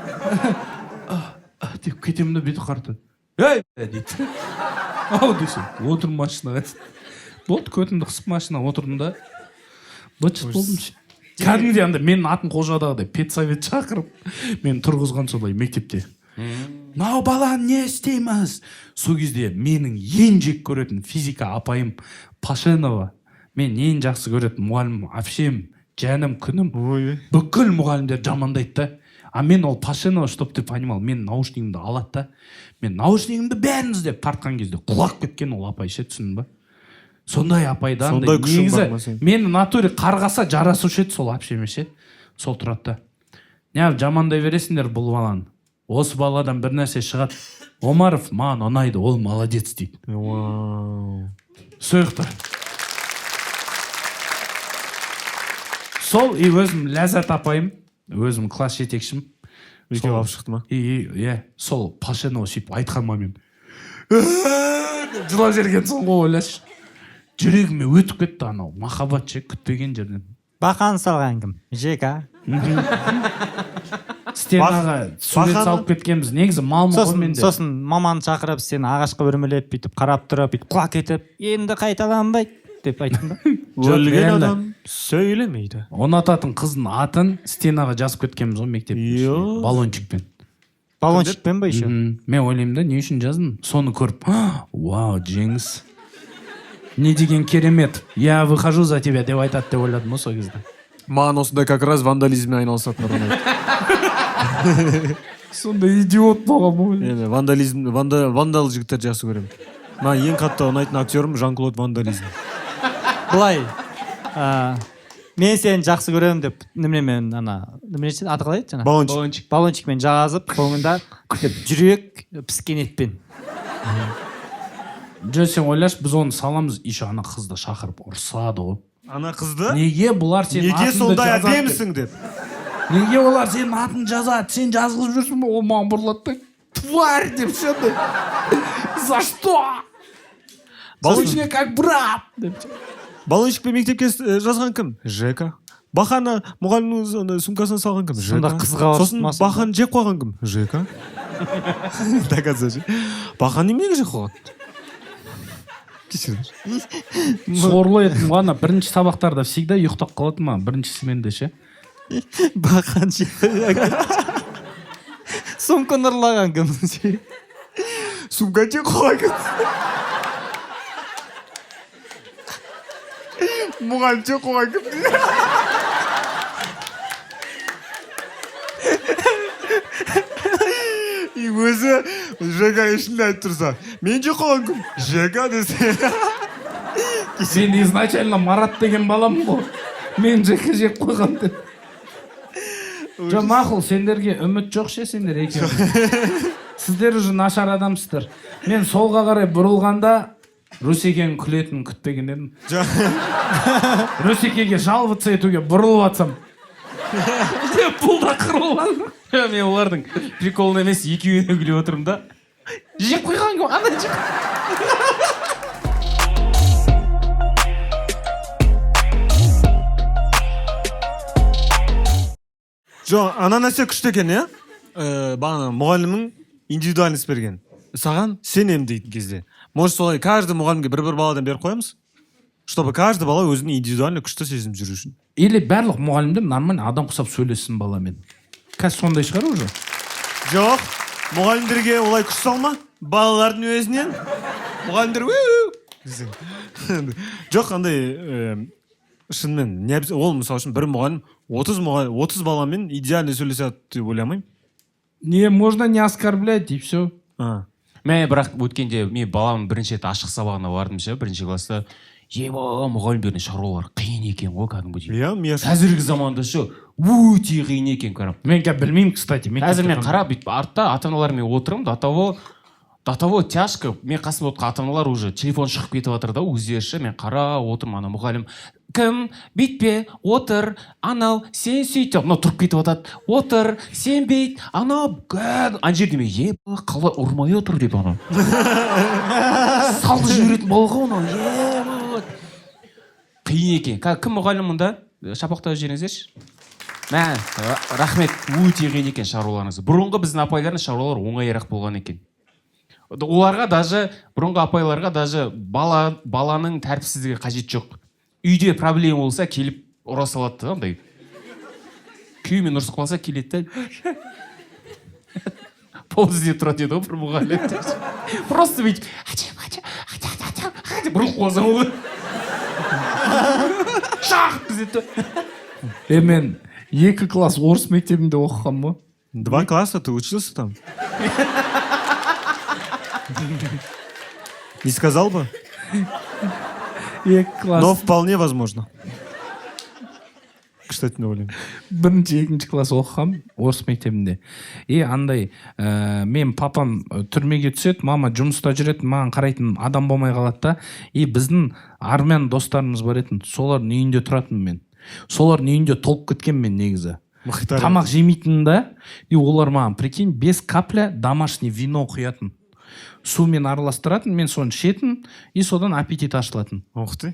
G: деп кетемін да бүйтіп қаратады. Ей дейді. Ау десем, отыр машинаға. Болды, көтімді қысып машинаға отырдым да. Бытшыт болдым ше. Кәдімгідей анда менің атын Қожадағыдай педсовет шақырып, мен тұрғызған солай мектепте. Мынау баланы не істейміз? Сол кезде менің ең жек көретін физика апайым Пашенова. Мен ең жақсы көретін мұғалім Афшем, жаным, күнім. Бүкіл мұғалімдер жамандайды да. А мен ол Пашенова, чтоб ты понимал, мен наушнигімді алады да. Мен наушнигімді бәрін іздеп тартқан кезде құлап кеткен ол апай ше, түсіндің ба? Сондай апайдан
F: сондай күшің бар ма сен?
G: Мені натуре қарғаса жарасушы еді сол әпшеме ше. Сол тұрады да. Не жамандай бересіңдер бұл баланы. Осы баладан бір нәрсе шығады. Омаров маған ұнайды, ол молодец дейді. Сойықта. Сол и өзім Ләззат апайым, өзім класс жетекшім.
F: Мектеп алып шықты ма?
G: Иә, сол Пашенова сөйтіп айтқан ма мен. Жылап жерген соң ғой ойлашы. Жүрегіме өтіп кетті анау махаббат ше, күтпеген жерден.
C: Бақан салған кім? Жека.
G: Стенаға сурет салып кеткенбіз. Негізі малмы ғой менде.
C: Сосын маманы шақырып, сені ағашқа өрмелеп, бүйтіп қарап тұрып, бүйтіп құлақ кетіп, енді қайталанбайды деп айттым да.
F: Өлген адам сөйлемейді.
G: Ұнататын қыздың атын стенаға жазып кеткенбіз ғой мектепте. Баллончикпен.
C: Баллончикпен ба еще?
G: Мен ойлаймын да, не үшін жаздым? Соны көріп, вау, жеңіс. Не деген керемет. Я выхожу за тебя деп айтады деп ойладым ғой сол кезде.
F: Маған осындай как раз вандализммен айналысатын ұнайды.
G: Сондай идиот болған ғой.
F: Вандализм, вандал жігіттер жақсы көремін. Маған ең қатты ұнайтын актерім Жан-Клод Ван Дализм.
C: Былай, мен сені жақсы көремін деп, немен аты қалай еді жаңа?
F: Баллончик.
C: Баллончикмен жазып, соңында жүрек піскен етпен.
G: Жо, сен ойлаш, біз оны саламыз, еще ана қызды шақырып ұрсады ғой.
F: Ана қызды?
G: Неге бұлар сен
F: неге сондай әдемісің деп?
G: Неге олар сен атын жазады, сен жазғызып жүрсің бе? Ол маған бұрылады. Тварь деп ше. За что? Слышно как брат деп.
F: Баллончикпен мектепке жазған кім? Жека. Бақаны мұғалімнің сумкасына салған кім?
C: Сонда қызға
F: сосын Бақаны жек қойған кім? Жека. Доказывай. Бақаны неменеге жек қойған?
G: Сорлы едім ғана бірінші сабақтарда всегда ұйықтап қалады ма? Бірінші сменде ше.
C: Бақан жек қойған. Сумканы ұрлаған кім?
F: Сумка жек қойған кім? Мұғалім жек қойған кім? И өзі Жека ішінде айтып тұрса, мен жек қойған кім? Жека десе.
G: Мен изначально Марат деген балам ғой. Мен Жека жек қойған деп. Жо, мақұл, сендерге үміт жоқ ше, сендер екеуі. Сіздер уже нашар адамсыздар. Мен солға қарай бұрылғанда Русекенің күлетінін күтпеген едім. Русекеге жаловаться етуге бұрылып атсам. Деп бұл да қырылған.
E: Мен олардың приколын емес, екеуіне күліп отырмын да.
G: Жек қойған кім? Ана жек.
F: Жо, ана нәрсе күшті екен, иә? Бағана мұғалімің индивидуальность берген. Саған сенем дейтін кезде. Может, солай каждый мұғалімге бір-бір баладан беріп қоямыз? Чтобы каждый бала өзінің индивидуально күшті сезім жүру үшін.
G: Или барлық мұғалімдер нормально адам құсап сөйлессін баламен. Қазір сондай шығар уже?
F: Жоқ, мұғалімдерге олай күш салма. Балалардың өзінен. Мұғалімдер жоқ, қандай шынымен, ол мысалы үшін бір мұғалім 30 баламен идеально сөйлеседі деп ойламаймын.
G: Не, можно не оскорблять и все.
E: Мен бірақ өткенде мен баламның бірінші рет ашық сабағына бардым ше, бірінші класста. Еба, мұғалімдердің шаруалары қиын екен ғой кәдімгідей.
F: Иә,
E: қазіргі заманда ше, өте қиын екен қарап.
G: Мен білмеймін, кстати.
E: Қазір мен қарап, бүйтіп артта ата-аналармен отырмын, до того тяжко. Мен қасымда отырған ата-аналар уже телефон шығып кетіп жатыр да, өздері ше, мен қарап отырмын, ана мұғалім. Кім, бүйтпе, отыр, анау, сен сөйтіп, мынау тұрып кетіп жатады, отыр, сен бейт, анау, ана жерде мен, еба, қалай ұрмай отыр деп анау. Салды жіберетін болға анау, еба. Қиын екен. Кім мұғалім мұнда? шапақтап жіберіңіздерші. Мә, рахмет, өте қиын екен шаруаларыңыз. Бұрынғы біздің апайлардың шаруалар оңайырақ болған екен. Оларға даже, бұрынғы апайларға даже баланың тәртіпсіздігі қажет жоқ. Үйде проблема болса, келіп ұра салады, андай. Күйеуімен ұрысып қалса келеді. Пол іздеп тұрады еді ғой бір мұғалім. Просто бүйтіп бұрылып қалсаң ол. Шақ күзетті.
G: Мен 2 класс орыс мектебінде оқығам ба?
F: 2 класса ты учился там? Не сказал бы?
G: 2 класс.
F: Но вполне возможно. Кстати, не ойлаймын.
G: 1-2 класс оқығам орыс мектебінде. Андай, мен папам түрмеге түседі, мама жұмыста жүреді, маған қарайтын адам болмай қалады да. Біздің армян достарымыз бар етін, солардың үйінде тұратын мен. Солардың үйінде толып кеткен мен негізі. Тамақ жемейтін да, олар маған, прикинь, 5 капля домашний вино құятын. Сумен араластыратын, мен соны ішетін, содан аппетит ашылатын.
F: Ух ты.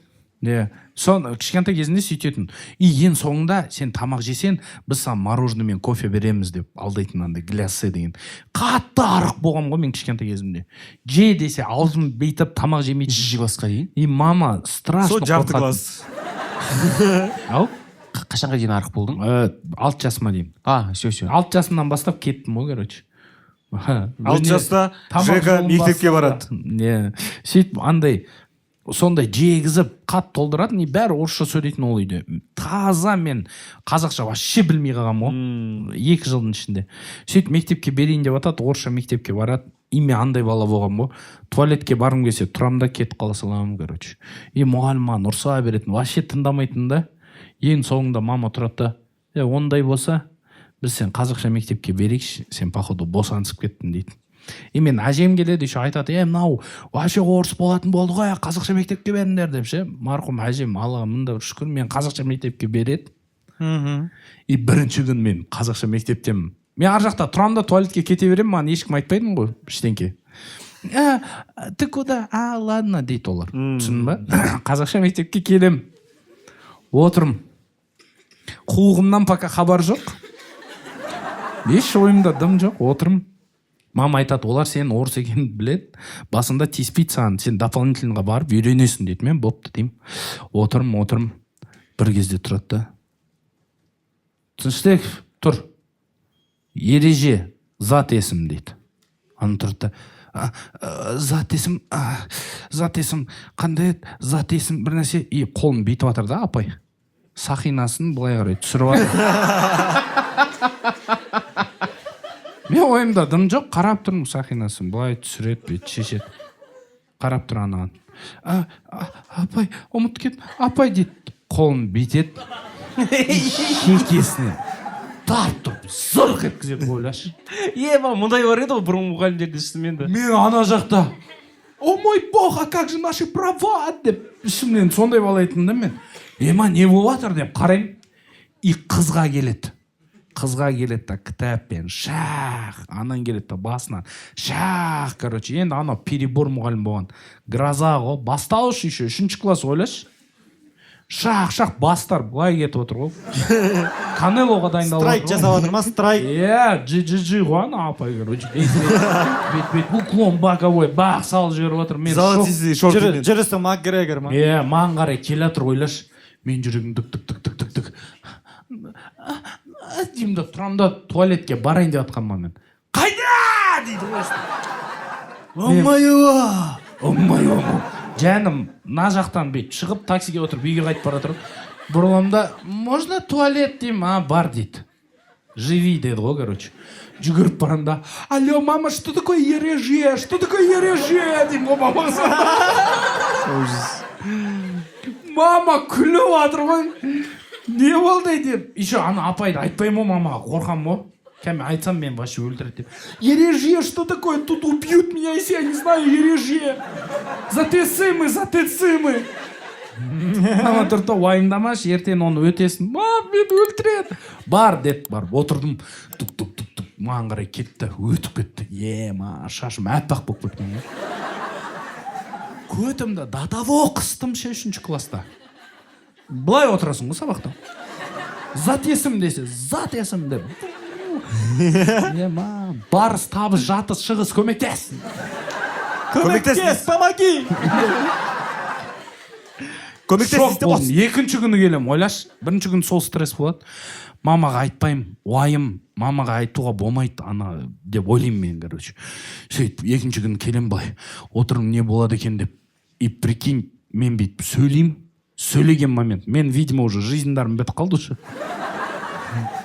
G: Сон кішкентай кезінде сөйтетін. Ең соңында сен тамақ жесен, біз саған мороженое мен кофе береміз деп алдайтын, андай гляссе деген. Қатты арық болғам ғой мен кішкентай кезімде. Же десе аузым бейтіп тамақ жемейді.
E: 2 классқа дейін.
G: Мама страшно
F: Сол жарты класс.
G: Ау?
E: Қашанға дейін арық болдың?
G: 6 жасыма дейін.
E: Все.
G: 6 жасымнан бастап кеттім ғой, короче.
F: 6 жаста Жека мектепке барады.
G: Сөйтіп андай сондай жегізіп қат толдыратын, бәрі орысша сөйлейтін ол үйде. Таза мен қазақша вообще білмей қалғам ғой. 2 жылдың ішінде. Сөйтіп мектепке берейін деп атады, орысша мектепке барады. Име андай бала болғам ғой. Туалетке барым келсе, тұрамда кетіп қала саламын, короче. Мұғалім маған ұрса беретін, вообще тыңдамайтын да. Ең соңында мама тұрады да, ондай болса, біз сен қазақша мектепке берейікші, сен походу босанысып кеттің дейді. Мен әжем келеді, айтады, мынау вообще орыс болатын болды ғой, қазақша мектепке беріңдер деп ше. Марқұм әжем, Аллаға мында шүкір, мен қазақша мектепке береді. Бірінші күн мен қазақша мектептемін. Мен ар жақта тұрамда туалетке кете беремін, маған ешкім айтпайтын ғой, ештеңке. Ты куда? Ладно, дейді олар. Түсін ба? Қазақша мектепке келем. Отырым. Қуғымнан пока хабар жоқ. Еш ойымда дым жоқ, отырым. Мама айтады, олар сен орыс екенін біледі, басында тиіспейді саған, сен дополнительныйға барып үйренесің дейді. Мен бопты деймін. Отырым. Бір кезде тұрады да. Тыныштықов, тұр. Ереже, зат есім дейді. Аны тұрды да. Зат есім, қандай еді, зат есім бір нәрсе. Қолын бейтіп атыр да, апай. Сақинасын бұлай қарай түсіріп атыр. Мен ойымда дым жоқ, қарап тұрмын сақинасын, бұлай түсіреді, бет шешеді. Қарап тұр анаған. Апай, ұмыт кет, апай дейді. Қолын бейтеді. Шекесіне тап тұрып, зырқ еткізеді, ойлашы.
E: Мұндай бар еді ғой бұрын мұғалімдерді ішімен де.
G: Мен ана жақта, о мой бог, а как же наши права, деп ішімнен сондай балайтын да мен. Не болып атыр деп қарайым. Қызға келеді. Қызға келеді да кітаппен шақ, анан келеді да басынан шақ, короче, енді ана перебор мұғалім болған. Гроза ғой, бастауыш еще 3 класс, ойлашы. Шақ бастар бұлай кетіп отыр ғой. Канелоға дайындалып отыр.
C: Страйк жасап отыр ма, страйк?
G: GG ғой ана апай, короче. Бет, уклон боковой, бақ салып жіберіп отыр.
F: Золотистый шортымен.
C: Жүрісі Макгрегор ма?
G: Маған қарай келе жатыр, ойлашы. Мен жүрегім дүк. Деймді, тұрамда туалетке барайын деп атқанмын мен. Қайда! Дейді ғой. Омайо. Жаным, на жақтан бет шығып, таксиге отырып, үйге қайтып бара тұрып. Бұрыламда, можно туалет деймін, бар дейді. Живи деді ғой, короче. Жүгіріп барамда, алло, мама, что такое ереже? Что такое ереже? Деймін ғой мамасы. Мама күліп атыр ғой. Не болды деп. Еще ана апайды айтпаймын ғой мамаға, қорқам ғой. Кәме айтсам мен вообще өлтіреді деп. Ереже, что такое? Тут убьют меня, если я не знаю ереже. Затецимы. Ана тұрды, уайымдамаш, ертең оны өтесін. Мам, мен өлтіреді. Бар деп, отырдым. Тук. Маған қарай кетті, өтіп кетті. Шашым әппақ болып кеткен. Көтімді датаво қыстым 3 класста. Бұлай отырасың ғой сабақта. зат есім десе зат есім деп ема барыс табыс жатыс шығыс көмектес
C: помоги.
G: шок болдым. Екінші күні келем, ойлашы. Бірінші күні сол стресс болады. Мамаға айтпаймын, уайым, мамаға айтуға болмайды, ана деп ойлаймын мен, короче. Сөйтіп, екінші күні келем былай. Отырым не болады екен деп. И прикинь, мен бүйтіп сөйлеген момент. Мен, видимо, уже жизньдарым бітіп қалды уже.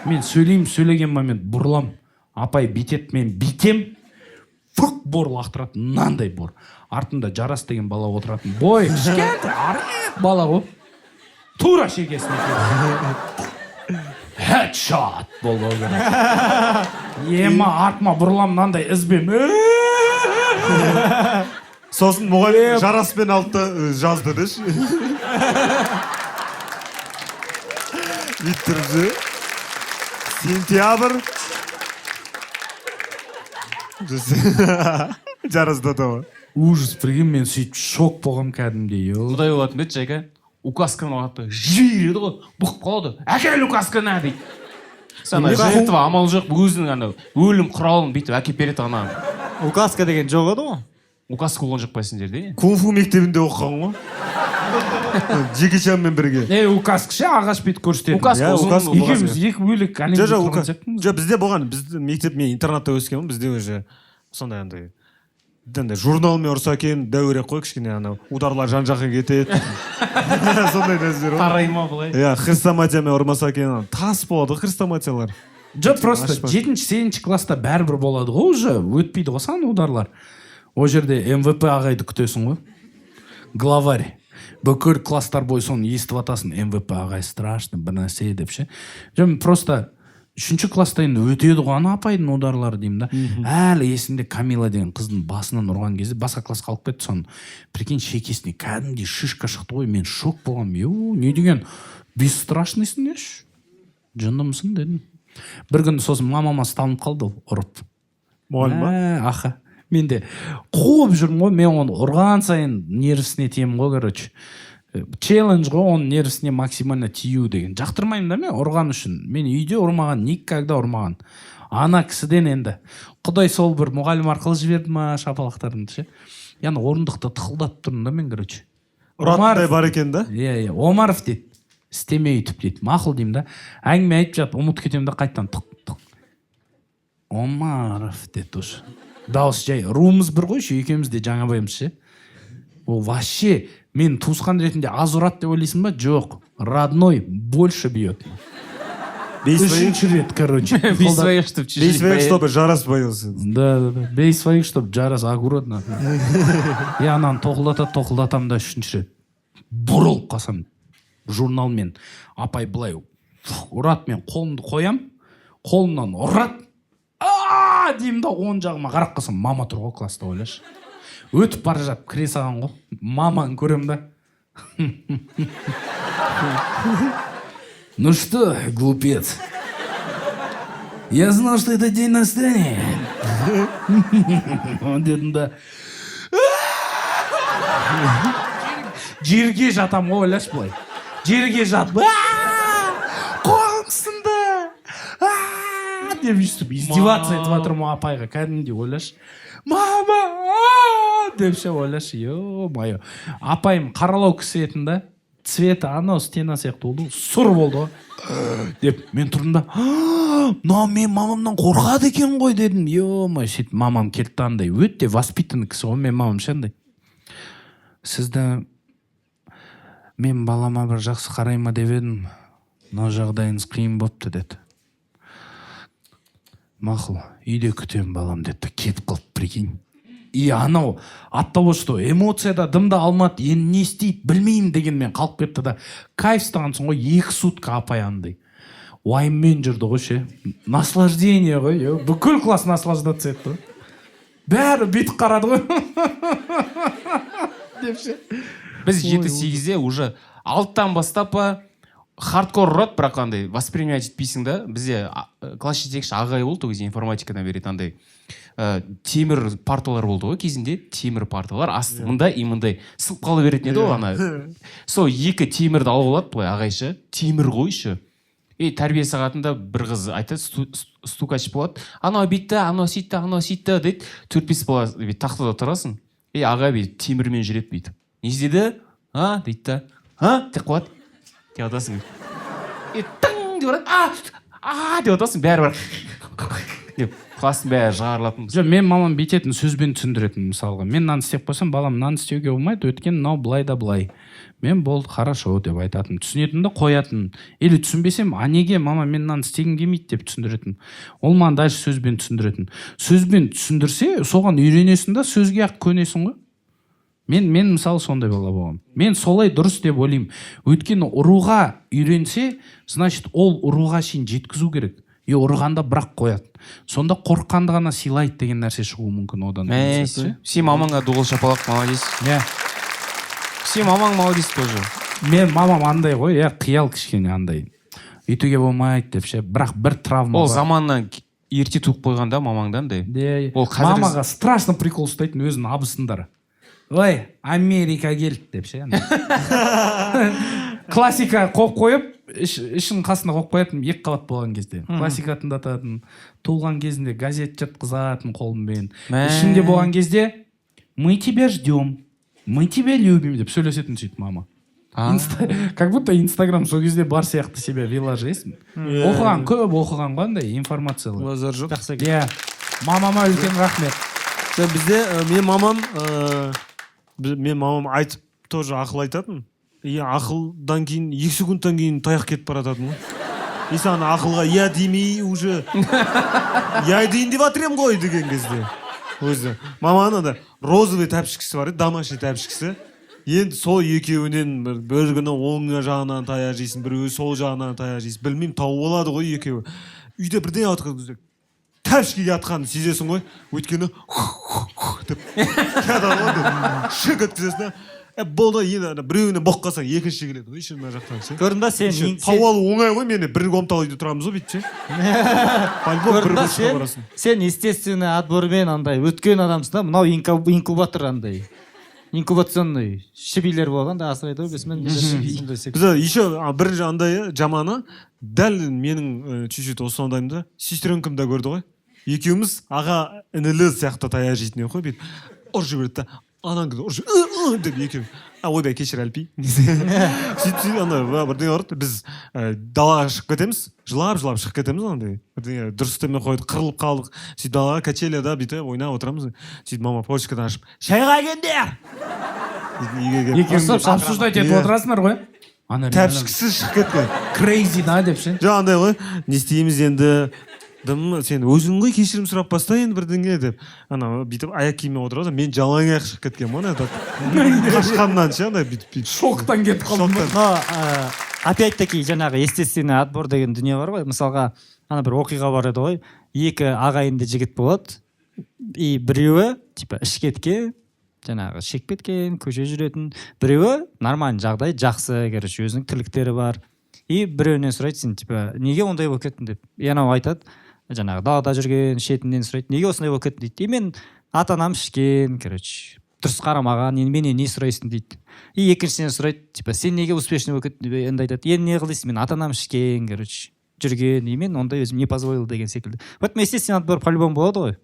G: Мен сөйлеген момент, бұрылам. Апай битет, мен битем. Фук бор лақтырады, нандай бор. Артында Жарас деген бала отыратын. Бой, кішкентай, арық бала ғой. Тура шекесіне келді. Headshot болды ол керек. Ема артыма бұрылам, нандай ізбем.
F: Сосын мұғалім Жараспен алды жазды деші. Биттірді. Сентябрь. Жарасда да бар.
G: Ужас, прикинь, мен сөйтіп шок болғам кәдімгідей.
E: Құдай болатын бет жайка указканы алады жібереді ғой, бұқып қалады. Әкел указканы дейді. Сана жертва амал жоқ, өзінің ана өлім құралын бүйтіп әкеп береді ана.
C: Указка деген жоқ еді ғой.
E: Указка болған жоқ па сендерде?
F: Кунг-фу мектебінде оқыған ғой. Джеки Чанмен бірге.
G: Указка ше ағаш бүйтіп көрсетеді.
E: Указка ұзын.
G: Екеуміз екі бөлек әлемде тұрған сияқтымыз.
F: Жоқ, бізде болған, бізде мектеп, мен интернатта өскенмін, бізде уже сондай андай журналмен ұрса екен, дәуірек қой кішкене анау ударлар жан жаққа кетеді. Сондай нәрселер ғой.
G: Тарай ма былай?
F: Иә, хрестоматиямен ұрмаса екен, тас болады хрестоматиялар.
G: Жоқ, просто 7-8 класста бәрібір болады ғой, уже өтпейді ғой сан ударлар. О жерде МВП ағайды күтесің ғой. Главарь. Бүкіл класстар бой соны естіп атасын. МВП ағай страшно, бір нәрсе деп ше. Жоқ, просто 3-ші класста енді өтеді ғой ана апайдың ударлары деймін да. Әлі есімде Камила деген қыздың басынан ұрған кезде басқа классқа алып кетті соны. Прикинь, шекесіне кәдімгідей шишка шықты ғой, мен шок болғам. Не деген бесстрашныйсың деші. Жындымысың дедім. Бір күні сосын мамама станып қалды ұрып.
F: Мұғалім ба?
G: Аха. Мен де қуып жүрмін ғой, мен оны ұрған сайын нервісіне тиемін ғой, короче. Челлендж ғой, оның нервісіне максимально тию деген. Жақтырмаймын да мен ұрған үшін. Мен үйде ұрмаған, никогда ұрмаған. Ана кісіден енді. Құдай сол бір мұғалім арқылы жіберді ма шапалақтарымды ше. Яғни орындықты тықылдатып тұрмын да мен, короче.
F: Ұратындай бар екен да?
G: Иә, Омаров дейді. Істеме өйтіп дейді. Мақұл деймін да. Әңгіме айтып жатып, ұмыт кетемін да қайттан тұқ. Омаров деді уже. Дауыс жай. Руымыз бір ғой, екеуміз де жаңа байымыз ше. Ол вообще мен туысқан ретінде аз ұрат деп ойлайсың ба? Жоқ. Родной больше бьет. Үшінші рет, короче.
E: Бей своих, чтобы чужих.
F: Бей своих, чтобы Жарас боялся.
G: Да. Бей своих, чтобы Жарас аккуратно. Я ананы тоқылдатам да үшінші рет. Бұрылып қалсам журналмен. Апай былай ұрат, мен қолымды қоям. Қолымнан ұрат. Деймін да, оң жағыма қарап қалсам, мама тұр ғой класста, ойлашы. Өтіп бара жатып кіре салған ғой. Маманы көрем да. Ну что, глупец? Я знал, что этот день настанет. Дедім да. Жерге жатам ғой, ойлашы былай. Жерге жатып. Қолым сынды. Деп үстіп издеваться етіп жатырмын апайға, кәдімгідей, ойлашы. Мама! Деп ше, ойлашы, ё-майо. Апайым қаралау кісі етін да, цветі анау стена сияқты болды, сұр болды ғой. Деп, мен тұрдым да, мен мамамнан қорқады екен ғой дедім. Ё-майо, сөйтіп мамам келді андай, өте воспитанный кісі ғой, мен мамам ше андай. Сізді мен балама бір жақсы қарайма деп едім, мынау жағдайыңыз қиын бопты деді. Мақұл, үйде күтем балам депті, кетіп қалып, прикинь. И анау от того, что эмоцияда дымда алмады, енді не істейді, білмеймін дегенмен қалып кетті да. Кайф ұстағансың ғой, 2 сутка апай андай. Уайыммен жүрді ғой ше. Наслаждение ғой, бүкіл класс наслаждаться етті ғой. Бәрі бүйтіп қарады ғой. Деп ше.
E: Біз 7-8-де уже алттан бастап хардкор ұрады, бірақ андай воспринимать етпейсің да. Бізде класс жетекші ағай болды, ол кезде информатикадан береді, андай темір парталар болды ғой кезінде, темір парталар асты мындай и мындай сылып қала беретін еді ғой ана. Сол 2 темірді алып алады былай ағайша, темір ғой еще. И тәрбие сағатында бір қыз айтады, стукач болады, анау бүйтті, анау сөйтті, анау сөйтті дейді. 4-5 бала тақтада тұрасың. И аға бүйтіп темірмен жүреді бүйтіп. Не істеді? А дейді да. А деп қояды. Деп атасың. И тың деп ұрады. Деп атасың, бәрі бар. Деп класстың бәрі жарылатын.
G: Жоқ, мен мамам бүйтетін сөзбен түсіндіретін мысалға. Мен мынаны істеп қойсам, балам мынаны істеуге болмайды, өйткені мынау былай да былай. Мен болды, хорошо деп айтатын. Түсінетін де қоятын. Или түсінбесем, а неге мама мен мынаны істегім келмейді деп түсіндіретін. Ол маған дальше сөзбен түсіндіретін. Сөзбен түсіндірсе, соған үйренесің да сөзге ақ көнесің ғой. Мен мысалы сондай бала болғанмын. Мен солай дұрыс деп ойлаймын. Өйткені ұруға үйренсе, значит, ол ұруға шейін жеткізу керек. И ұрғанда бірақ қояды. Сонда қорыққанды ғана сыйлайды деген нәрсе шығуы мүмкін одан.
E: Сен мамаңа дуғыл шапалақ, молодец. Сен мамаң молодец тоже.
G: Мен мамам андай ғой, қиял кішкене андай. Үйтуге болмайды деп ше, бірақ бір травма.
E: Ол заманнан ерте туып қойғанда мамаңдан да.
G: Мамаға страшно прикол ұстайтын өзінің абысындары. Ой, Америка келді деп ше. Классика қойып қойып, ішін қасына қойып қоятын, екі қабат болған кезде. Классика тыңдататын, туылған кезінде газет жатқызатын қолыммен. Ішінде болған кезде мы тебя ждем, мы тебя любим деп сөйлесетін сөйтіп мама. Как будто Инстаграм сол кезде бар сияқты себя вела жейсің. Оқыған, көп оқыған қандай информациялы.
F: Базар жоқ.
G: Мамама үлкен рахмет.
F: Бізде мен мамам айтып тоже ақыл айтатын. Ақылдан кейін 2 секундтан кейін таяқ кетіп барататын ғой. И саған ақылға я демей уже я дейін деп атырем ғой деген кезде. Өзі маманың да розовый тәпішкісі бар еді, домашний тәпішкісі. Енді сол екеуінен бір күні оң жағынан таяқ жейсің, біреуі сол жағынан таяқ жейсің. Білмеймін, тау болады ғой екеуі. Үйде бірден атқан кезде тәпішкеге атқанын сезесің ғой. Өйткені деп шық өткізесің. Болды, енді біреуіне боқ қалсаң, екінші келеді ғой, мына жақтан ше.
C: Көрдің ба сен?
F: Тау алу оңай ғой, мені бір комнаталы үйде тұрамыз ғой бүйтсе.
C: Көрдің ба сен естественный отбормен андай өткен адамсың да, мынау инкубатор андай. Инкубационный шибилер болған да асырайды ғой, бесмен.
F: Біз еще бірінші андай жаманы, дәл менің чуть-чуть осындаймын да, сестренкім да көрді ғой. Екеуміз аға інілі сияқты таяқ жейтін ғой, бүйтіп ұржы берді да. Анан кіз деп екеу ойбай кешір әлпей сөйтіп андай бірдеңе ұрды, біз далаға шығып кетеміз, жылап шығып кетеміз, андай бірдеңе дұрыс істемей қойдық, қырылып қалдық, сөйтіп далаға качеляда бүйтіп ойнап отырамыз, сөйтіп мама почкадан ашып шайға келіңдер
G: екеуіңіз обсуждать етіп отырасыңдар ғой,
F: тәпішкісіз шығып кеткен
G: крейзи да деп ше.
F: жоқ андай ғой, не істейміз енді, сен өзің ғой кешірім сұрап баста енді бірдеңе деп ана бүйтіп аяқ киіммен отырады, мен жалаң аяқ шығып кеткенмін ғой, қашқаннан ше, андай бүйтіп
G: шоктан кетіп қалдым.
C: Опять-таки жаңағы естественный отбор деген дүние бар ғой. Мысалға ана бір оқиға бар еді ғой, екі ағайынды жігіт болады, и біреуі типа ішіп кеткен, жаңағы шегіп кеткен, көше жүретін, біреуі нормальный жағдай, жақсы, короче, өзінің тірліктері бар. И біреуінен сұрайды, сен типа неге ондай болып кеттің деп. И анау айтады, жаңағы далада жүрген шетінен сұрайды, неге осындай болып кеттің дейді. И мен ата-анам ішкен, короче, дұрыс қарамаған, менен не сұрайсың дейді. И екіншісінен сұрайды, типа сен неге успешный болып кеттің деп. Енді айтады, енді не қылдайсың, мен ата-анам ішкен, короче, жүрген, и мен ондай өзім не позволил деген секілді. Вот естественно отбор по-любому болады ғой.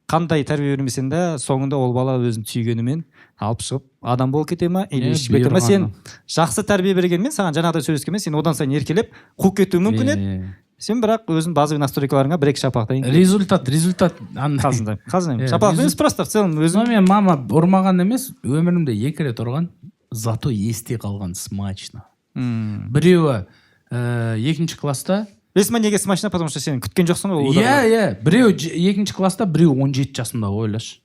C: Қандай тәрбие бермесең де, соңында ол бала өзін түйгенімен алып шығып адам болып кете ма, или ішіп кете ма. Сен жақсы тәрбие бергенмен, саған жаңағыдай сөйлескенмен, сен одан сайын еркелеп қуып кетуің мүмкін еді. Сен бірақ өзің базовый настройкаларыңа бір-екі шапақтайын.
G: Результат
C: қазір шапақ емес, просто в целом өзің.
G: Мен мама ұрмаған емес, өмірімде 2 рет ұрған, зато есте қалған смачно. Біреуі 2-ші класста.
C: Весьма неге смачно, потому что сен күткен жоқсың ғой.
G: Иә, біреу 2-ші класста, біреу 17 жасында, ойлашы.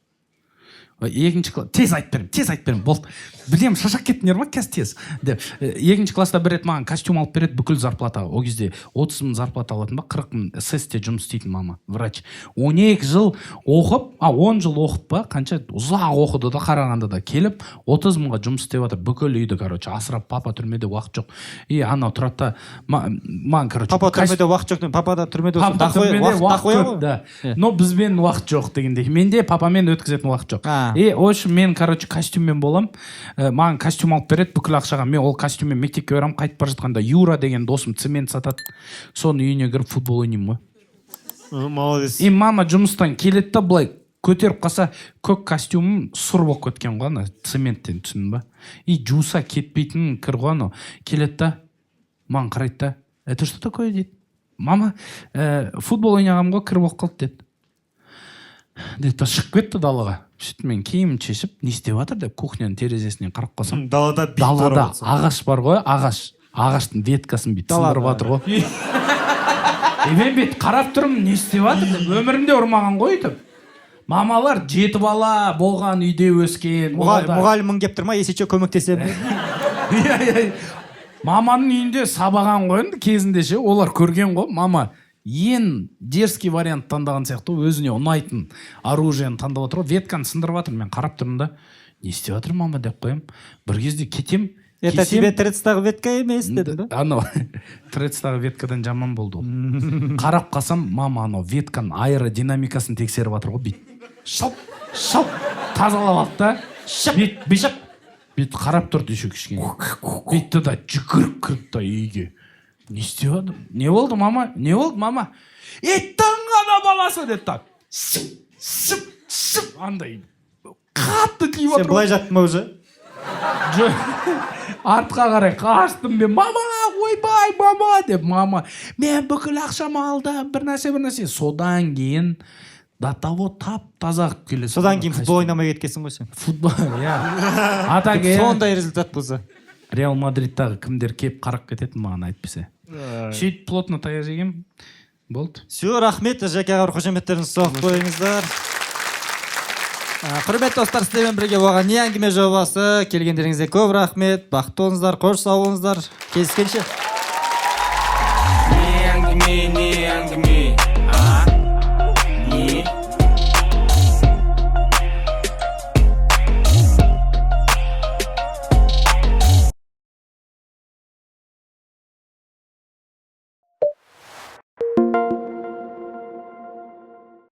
G: 2-ші класс, тез айтып берем, болды. Білем, шашақ кеттіңдер ма, қазір тез. 2-ші класста бір рет маған костюм алып береді, бүкіл зарплата. Ол кезде 30 мың зарплата алатын ба, 40 мың ССте жұмыс істейтін мама, врач. 12 жыл оқып, 10 жыл оқып ба, қанша ұзақ оқыды да, Қарағандыда да келіп, 30 мыңға жұмыс істеп жатыр, бүкіл үйді, короче, асырап, папа түрмеде уақыт жоқ. И анау тұрады да, маған, короче,
C: папа түрмеде уақыт жоқ, папа да түрмеде уақыт жоқ.
G: Но бізбен уақыт жоқ дегенде. Менде папамен өткізетін уақыт жоқ. И в общем мен короче костюммен болам. Маған костюм алып береді бүкіл ақшаға. Мен ол костюммен мектепке барамын, қайтып бара жатқанда Юра деген досым цемент сатады. Соның үйіне кіріп футбол ойнаймын ғой.
F: Молодец.
G: И мама жұмыстан келеді да былай көтеріп қалса, көк костюмым сұр болып кеткен ғой, ана цементтен, түсіндің ба? И жуса кетпейтін кір ғой анау. Келеді да, маған қарайды да, это что такое дейді. Мама, футбол ойнағанмын ғой, кір болып қалды деді. Деді, шығып кетті далаға. Сөйтіп мен киімін шешіп, не істеп жатыр деп кухняның терезесінен қарап қалсам.
F: Далада
G: ағаш бар ғой, ағаштың веткасын бүйтіп сындырып жатыр ғой. Мен бет қарап тұрмын, не істеп жатыр деп, өмірімде ұрмаған ғой деп. Мамалар 7 бала болған үйде өскен.
C: Мұғалімің кеп тұр ма, есече көмектесем.
G: Маманың үйінде сабаған ғой кезінде ше, олар көрген ғой. Мама ең дерзкий вариант таңдаған сияқты, өзіне ұнайтын оружиені таңдап отыр ғой. Ветканы сындырып жатыр. Мен қарап тұрмын да, не істеп жатыр мама деп қоямын. Бір кезде кетем.
C: Это тебе трецтағы ветка емес деді да?
G: Анау трецтағы веткадан жаман болды ол. Қарап қалсам, мама анау ветканың аэродинамикасын тексеріп жатыр ғой. Шап тазалап алды да. Бит қарап тұрды еще кішкене. Битті да жүгіріп кірді да үйге. Не істеп жатыр? Не болды мама? Не болды мама? Иттің ғана баласы деді да. Сып андай қатты тиіп отыр.
C: Сен былай жаттың ба уже?
G: Артқа қарай қаштым мен. Мама, ойбай, мама деп. Мама, мен бүкіл ақшамы алдым, бір нәрсе. Содан кейін до того тап-таза келеді.
C: Содан кейін футбол ойнамай кеткенсің ғой сен.
G: Футбол, иә. Атаға
C: сондай результат болса.
G: Реал Мадридтағы кімдер кеп қарап кетеді маған айтпесе. Сөйтіп плотно таяқ жегем. Болды.
C: Все, рахмет. Жәке ағыр қошеметтеріңізді соғып қойыңыздар. Құрметті достар, сіздермен бірге болған не әңгіме жобасы. Келгендеріңізге көп рахмет. Бақытты болыңыздар, қош сау болыңыздар. Кездескенше.
I: Не әңгіме